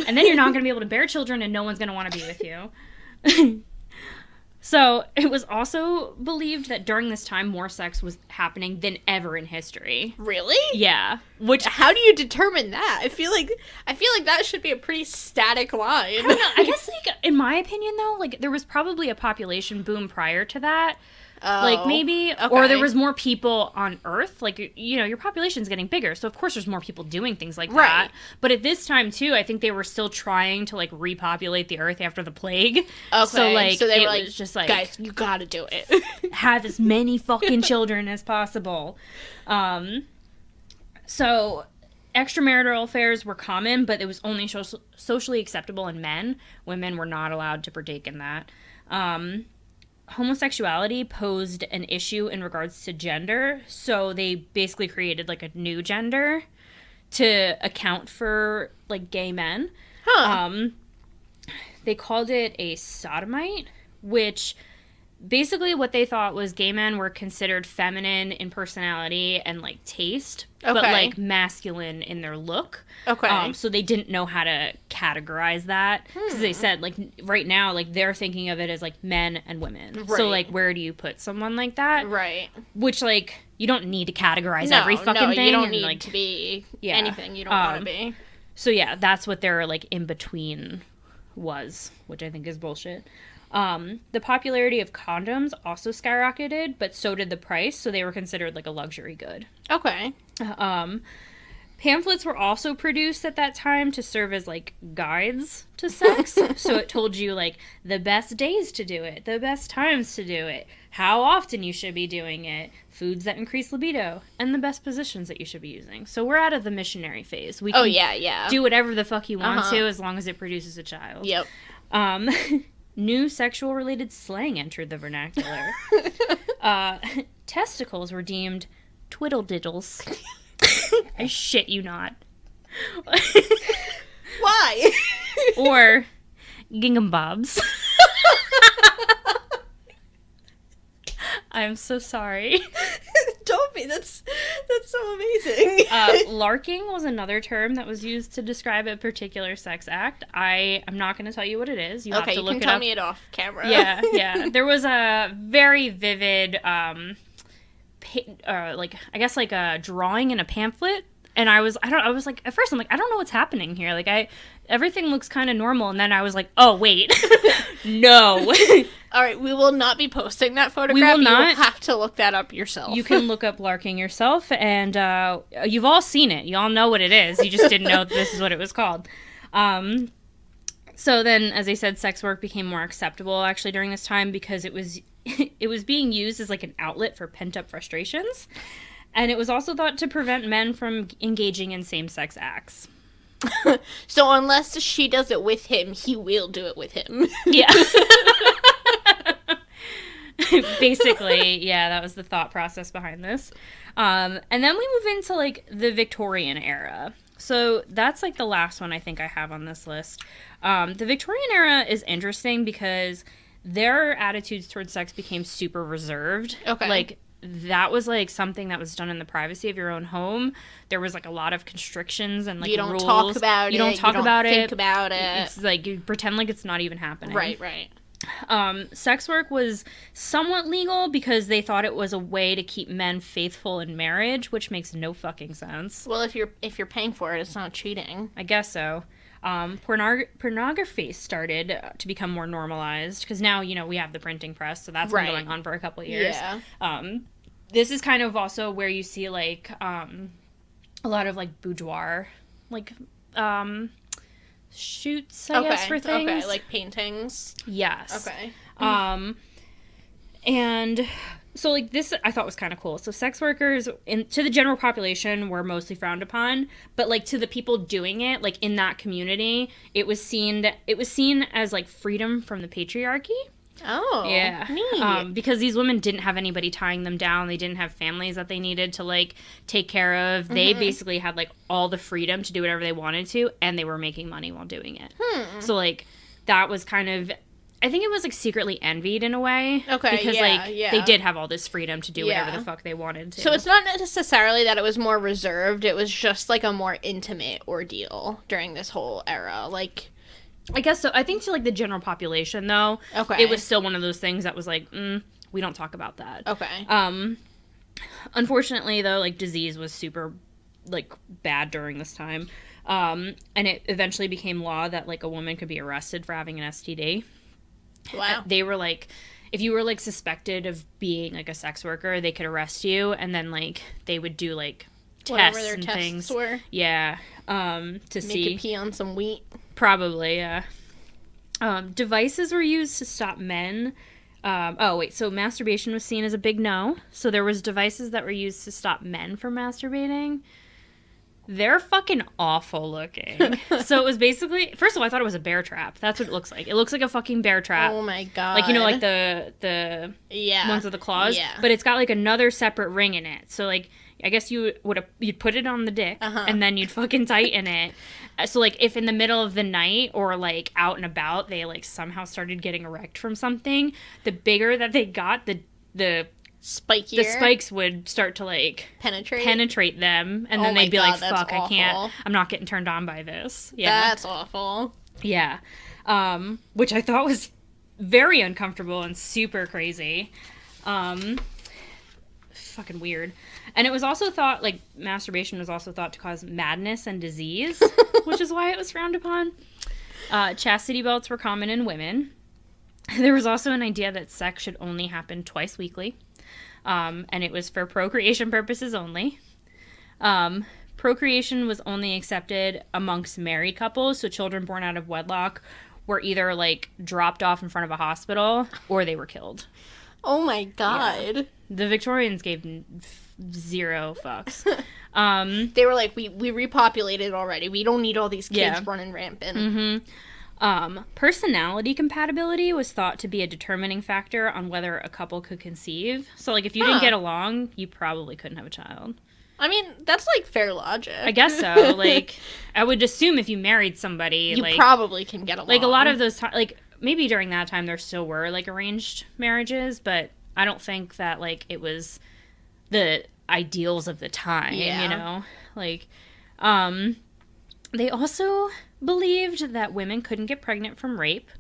[SPEAKER 1] And then you're not gonna be able to bear children, and no one's gonna want to be with you. So, it was also believed that during this time, more sex was happening than ever in history.
[SPEAKER 2] Really?
[SPEAKER 1] Yeah.
[SPEAKER 2] How do you determine that? I feel like that should be a pretty static line.
[SPEAKER 1] I don't know. I guess, like, in my opinion, though, like, there was probably a population boom prior to that.
[SPEAKER 2] Oh,
[SPEAKER 1] like, maybe,
[SPEAKER 2] okay.
[SPEAKER 1] Or there was more people on Earth. Like, you know, your population's getting bigger, so of course there's more people doing things like that. But at this time, too, I think they were still trying to, like, repopulate the Earth after the plague.
[SPEAKER 2] Okay.
[SPEAKER 1] So, like,
[SPEAKER 2] so they
[SPEAKER 1] it
[SPEAKER 2] were like,
[SPEAKER 1] was just like,
[SPEAKER 2] guys, you gotta do it.
[SPEAKER 1] Have as many fucking children as possible. So, extramarital affairs were common, but it was only socially acceptable in men. Women were not allowed to partake in that. Homosexuality posed an issue in regards to gender, so they basically created, like, a new gender to account for, like, gay men. They called it a sodomite, which basically what they thought was gay men were considered feminine in personality and, like, taste, but, like, masculine in their look.
[SPEAKER 2] Okay.
[SPEAKER 1] So they didn't know how to categorize that. Because they said, like, right now, like, they're thinking of it as, like, men and women.
[SPEAKER 2] Right.
[SPEAKER 1] So, like, where do you put someone like that?
[SPEAKER 2] Right.
[SPEAKER 1] Which, like, you don't need to categorize every fucking thing.
[SPEAKER 2] You don't need to be anything you don't want to be.
[SPEAKER 1] So, yeah, that's what their, like, in-between was, which I think is bullshit. The popularity of condoms also skyrocketed, but so did the price, so they were considered like a luxury good.
[SPEAKER 2] Okay.
[SPEAKER 1] Pamphlets were also produced at that time to serve as, like, guides to sex. So it told you, like, the best days to do it, the best times to do it, how often you should be doing it, foods that increase libido, and the best positions that you should be using. So we're out of the missionary phase. We can do whatever the fuck you want to as long as it produces a child.
[SPEAKER 2] Yep.
[SPEAKER 1] New sexual-related slang entered the vernacular. Testicles were deemed twiddlediddles. I shit you not.
[SPEAKER 2] Why?
[SPEAKER 1] Or gingham bobs. I'm so sorry.
[SPEAKER 2] Don't be. That's so amazing.
[SPEAKER 1] Larking was another term that was used to describe a particular sex act. I'm not going to tell you what it is. You have to look it up.
[SPEAKER 2] You can tell me it off camera.
[SPEAKER 1] Yeah. There was a very vivid, a drawing in a pamphlet. And I was like, at first I'm like, I don't know what's happening here. Like, everything looks kind of normal. And then I was like, oh, wait. No.
[SPEAKER 2] All right, we will not be posting that photograph.
[SPEAKER 1] We will not.
[SPEAKER 2] You will have to look that up yourself.
[SPEAKER 1] You can look up larking yourself, and you've all seen it. You all know what it is. You just didn't know this is what it was called. So then, as I said, sex work became more acceptable, actually, during this time, because it was being used as, like, an outlet for pent-up frustrations. And it was also thought to prevent men from engaging in same-sex acts.
[SPEAKER 2] So unless she does it with him, he will do it with him.
[SPEAKER 1] Yeah. Basically, yeah, that was the thought process behind this. And then we move into, like, the Victorian era. So that's, like, the last one I think I have on this list. The Victorian era is interesting because their attitudes towards sex became super reserved.
[SPEAKER 2] Okay.
[SPEAKER 1] Like, that was, like, something that was done in the privacy of your own home. There was, like, a lot of constrictions and, like, rules.
[SPEAKER 2] You don't talk about it.
[SPEAKER 1] You don't talk about it.
[SPEAKER 2] Think about it.
[SPEAKER 1] It's, like, you pretend like it's not even happening.
[SPEAKER 2] Right.
[SPEAKER 1] Sex work was somewhat legal because they thought it was a way to keep men faithful in marriage, which makes no fucking sense.
[SPEAKER 2] Well, if you're paying for it, it's not cheating.
[SPEAKER 1] I guess so. Pornography started to become more normalized because now, you know, we have the printing press, so that's been going on for a couple of years.
[SPEAKER 2] Yeah.
[SPEAKER 1] This is kind of also where you see, like, a lot of, like, boudoir, like, shoots, I guess, for things.
[SPEAKER 2] Okay, like paintings.
[SPEAKER 1] Yes.
[SPEAKER 2] Okay.
[SPEAKER 1] And so, like, this I thought was kind of cool. So sex workers, to the general population, were mostly frowned upon, but, like, to the people doing it, like, in that community, it was seen as, like, freedom from the patriarchy.
[SPEAKER 2] Oh,
[SPEAKER 1] yeah.
[SPEAKER 2] Neat.
[SPEAKER 1] Because these women didn't have anybody tying them down. They didn't have families that they needed to, like, take care of. They basically had, like, all the freedom to do whatever they wanted to, and they were making money while doing it. So, like, that was kind of, I think it was, like, secretly envied in a way.
[SPEAKER 2] Okay,
[SPEAKER 1] because, they did have all this freedom to do whatever the fuck they wanted to.
[SPEAKER 2] So it's not necessarily that it was more reserved. It was just, like, a more intimate ordeal during this whole era. Like,
[SPEAKER 1] I guess so. I think to, like, the general population, though, it was still one of those things that was like, we don't talk about that.
[SPEAKER 2] Okay.
[SPEAKER 1] Unfortunately, though, like, disease was super, like, bad during this time. And it eventually became law that, like, a woman could be arrested for having an STD.
[SPEAKER 2] Wow.
[SPEAKER 1] They were, like, if you were, like, suspected of being, like, a sex worker, they could arrest you, and then, like, they would do, like, tests
[SPEAKER 2] their
[SPEAKER 1] and
[SPEAKER 2] tests
[SPEAKER 1] things.
[SPEAKER 2] Were.
[SPEAKER 1] Yeah. To
[SPEAKER 2] Make
[SPEAKER 1] see.
[SPEAKER 2] it pee on some wheat.
[SPEAKER 1] Probably, yeah. Devices were used to stop men. So masturbation was seen as a big no. So there was devices that were used to stop men from masturbating. They're fucking awful looking. So it was basically, first of all, I thought it was a bear trap. That's what it looks like. It looks like a fucking bear trap.
[SPEAKER 2] Oh my god.
[SPEAKER 1] Like, you know, like the ones with the claws.
[SPEAKER 2] Yeah.
[SPEAKER 1] But it's got, like, another separate ring in it. So, like, I guess you'd put it on the dick, and then you'd fucking tighten it. So, like, if in the middle of the night or, like, out and about, they, like, somehow started getting erect from something, the bigger that they got, the
[SPEAKER 2] spikier.
[SPEAKER 1] The spikes would start to, like, penetrate them, and then they'd be like, fuck, I can't, I'm not getting turned on by this. Yeah.
[SPEAKER 2] That's awful.
[SPEAKER 1] Yeah. Which I thought was very uncomfortable and super crazy. Fucking weird. And it was also thought, like, masturbation was also thought to cause madness and disease, which is why it was frowned upon. Chastity belts were common in women. There was also an idea that sex should only happen twice weekly, and it was for procreation purposes only. Procreation was only accepted amongst married couples, so children born out of wedlock were either, like, dropped off in front of a hospital or they were killed.
[SPEAKER 2] Oh my god.
[SPEAKER 1] Yeah. The Victorians gave zero fucks.
[SPEAKER 2] They were like, we repopulated already. We don't need all these kids running rampant.
[SPEAKER 1] Mm-hmm. Personality compatibility was thought to be a determining factor on whether a couple could conceive. So, like, if you didn't get along, you probably couldn't have a child.
[SPEAKER 2] I mean, that's, like, fair logic.
[SPEAKER 1] I guess so. Like, I would assume if you married somebody,
[SPEAKER 2] you
[SPEAKER 1] like,
[SPEAKER 2] probably can get along.
[SPEAKER 1] Like, a lot of those like, maybe during that time there still were, like, arranged marriages, but I don't think that, like, it was the ideals of the time, you know? Like, they also believed that women couldn't get pregnant from rape,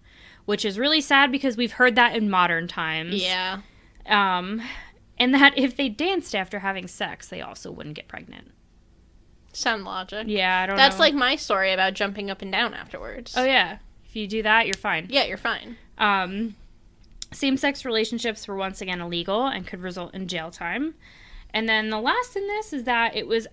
[SPEAKER 1] which is really sad because we've heard that in modern times.
[SPEAKER 2] Yeah.
[SPEAKER 1] And that if they danced after having sex, they also wouldn't get pregnant.
[SPEAKER 2] Sound logic.
[SPEAKER 1] Yeah, I don't know.
[SPEAKER 2] That's like my story about jumping up and down afterwards.
[SPEAKER 1] Oh, yeah. If you do that, you're fine.
[SPEAKER 2] Yeah, you're fine.
[SPEAKER 1] Same-sex relationships were once again illegal and could result in jail time. And then the last in this is that it was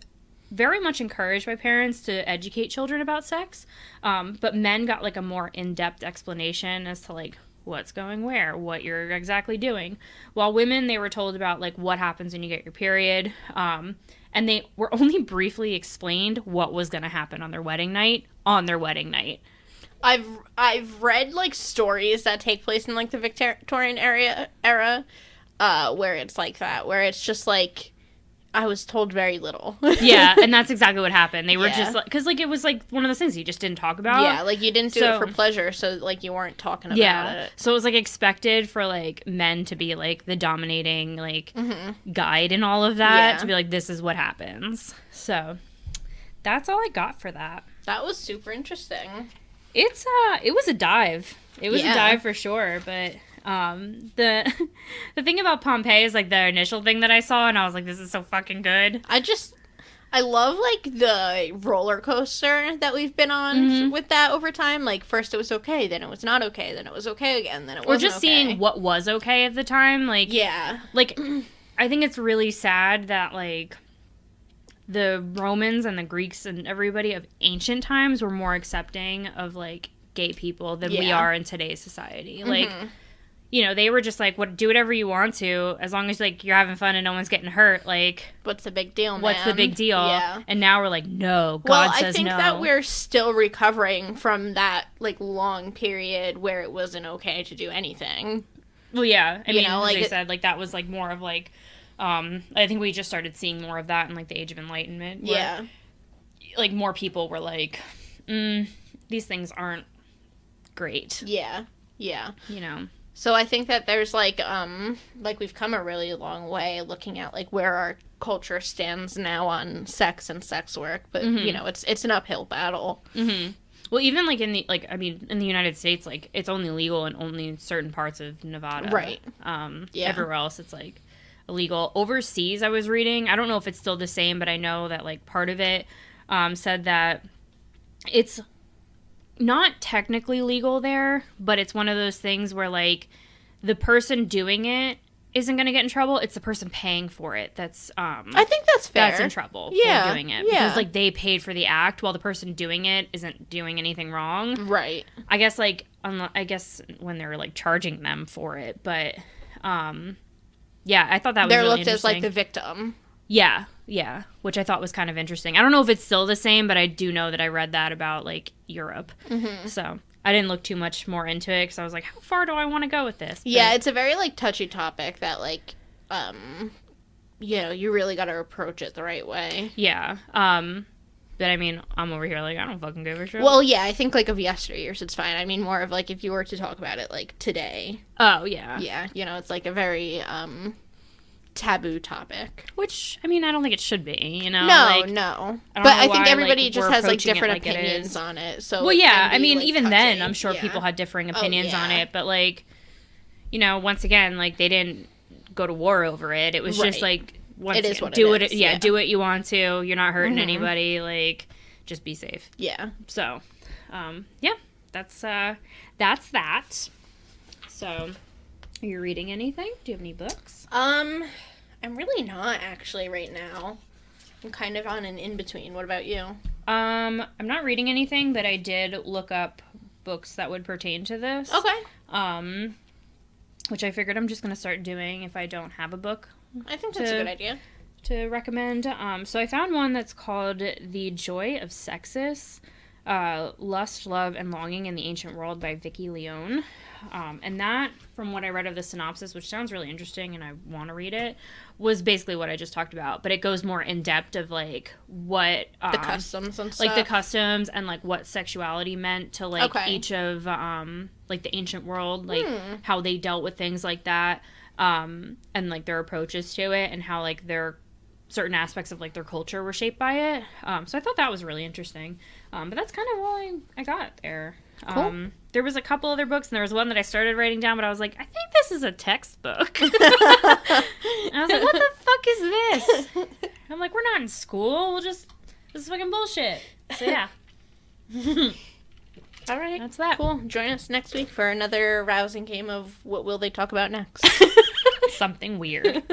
[SPEAKER 1] very much encouraged by parents to educate children about sex. But men got, like, a more in-depth explanation as to, like, what's going where, what you're exactly doing. While women, they were told about, like, what happens when you get your period. And they were only briefly explained what was going to happen on their wedding night.
[SPEAKER 2] I've read, like, stories that take place in, like, the Victorian era, where it's like that, where it's just, like, I was told very little.
[SPEAKER 1] Yeah, and that's exactly what happened. They were just, like, because, like, it was, like, one of those things you just didn't talk about.
[SPEAKER 2] Yeah, like, you didn't do it for pleasure, so, like, you weren't talking about it.
[SPEAKER 1] So it was, like, expected for, like, men to be, like, the dominating, like, guide in all of that, to be like, this is what happens. So that's all I got for that.
[SPEAKER 2] That was super interesting.
[SPEAKER 1] It was a dive. It was a dive for sure, but the thing about Pompeii is, like, the initial thing that I saw, and I was like, this is so fucking good.
[SPEAKER 2] I love, like, the roller coaster that we've been on with that over time. Like, first it was okay, then it was not okay, then it was okay again, then it wasn't okay. Or just
[SPEAKER 1] seeing what was okay at the time. Like, like, I think it's really sad that, like, the Romans and the Greeks and everybody of ancient times were more accepting of, like, gay people than we are in today's society. Like, you know, they were just like, do whatever you want to, as long as, like, you're having fun and no one's getting hurt. Like,
[SPEAKER 2] what's the big deal, man?
[SPEAKER 1] What's the big deal?
[SPEAKER 2] Yeah.
[SPEAKER 1] And now we're like, no, God says no.
[SPEAKER 2] Well, I think that we're still recovering from that, like, long period where it wasn't okay to do anything.
[SPEAKER 1] Well, yeah. I mean, like, as I said, like, that was, like, more of, like, I think we just started seeing more of that in, like, the Age of Enlightenment. Where, like, more people were like, these things aren't great.
[SPEAKER 2] Yeah.
[SPEAKER 1] You know.
[SPEAKER 2] So I think that there's, like, we've come a really long way looking at, like, where our culture stands now on sex and sex work. But, you know, it's an uphill battle.
[SPEAKER 1] Well, even, like, in the United States, like, it's only legal in only certain parts of Nevada.
[SPEAKER 2] Right.
[SPEAKER 1] Everywhere else, it's, like, illegal. Overseas, I was reading, I don't know if it's still the same, but I know that, like, part of it said that it's not technically legal there, but it's one of those things where, like, the person doing it isn't going to get in trouble. It's the person paying for it that's
[SPEAKER 2] I think that's fair.
[SPEAKER 1] That's in trouble for doing it. Because, like, they paid for the act while the person doing it isn't doing anything wrong.
[SPEAKER 2] Right.
[SPEAKER 1] I guess, like, I guess when they're, like, charging them for it, but yeah, I thought that was really interesting. They're looked as,
[SPEAKER 2] like, the victim.
[SPEAKER 1] Yeah, which I thought was kind of interesting. I don't know if it's still the same, but I do know that I read that about, like, Europe. So I didn't look too much more into it because I was like, how far do I want to go with this? But,
[SPEAKER 2] yeah, it's a very, like, touchy topic that, like, you know, you really got to approach it the right way.
[SPEAKER 1] Yeah. But, I mean, I'm over here like, I don't fucking give a shit.
[SPEAKER 2] Well, yeah, I think, like, of yesteryears, it's fine. I mean, more of, like, if you were to talk about it, like, today.
[SPEAKER 1] Oh, yeah.
[SPEAKER 2] Yeah, you know, it's, like, a very, taboo topic.
[SPEAKER 1] Which, I mean, I don't think it should be, you know?
[SPEAKER 2] No. But I think everybody just has, like, different opinions on it. So
[SPEAKER 1] well, yeah, I mean, like, even touchy. Then, I'm sure people had differing opinions on it. But, like, you know, once again, like, they didn't go to war over it. It was just, like, once
[SPEAKER 2] it is what
[SPEAKER 1] do
[SPEAKER 2] it is.
[SPEAKER 1] Yeah, do what you want to. You're not hurting anybody. Like, just be safe.
[SPEAKER 2] Yeah.
[SPEAKER 1] So, yeah, that's that. So, are you reading anything? Do you have any books?
[SPEAKER 2] I'm really not, actually, right now. I'm kind of on an in-between. What about you?
[SPEAKER 1] I'm not reading anything, but I did look up books that would pertain to this.
[SPEAKER 2] Okay.
[SPEAKER 1] Which I figured I'm just going to start doing if I don't have a book.
[SPEAKER 2] I think that's a good idea.
[SPEAKER 1] To recommend. So I found one that's called The Joy of Sexes, Lust, Love, and Longing in the Ancient World by Vicky Leone. And that, from what I read of the synopsis, which sounds really interesting and I want to read it, was basically what I just talked about. But it goes more in depth of, like, what...
[SPEAKER 2] the customs and stuff.
[SPEAKER 1] Like, the customs and, like, what sexuality meant to, like, each of, like, the ancient world. Like, how they dealt with things like that. And, like, their approaches to it. And how, like, their certain aspects of, like, their culture were shaped by it. So I thought that was really interesting. But that's kind of all I got there.
[SPEAKER 2] Cool.
[SPEAKER 1] There was a couple other books, and there was one that I started writing down, but I was like, I think this is a textbook. And I was like, what the fuck is this? I'm like, we're not in school. This is fucking bullshit. So, yeah.
[SPEAKER 2] All right.
[SPEAKER 1] That's that.
[SPEAKER 2] Cool. Join us next week for another rousing game of what will they talk about next.
[SPEAKER 1] Something weird.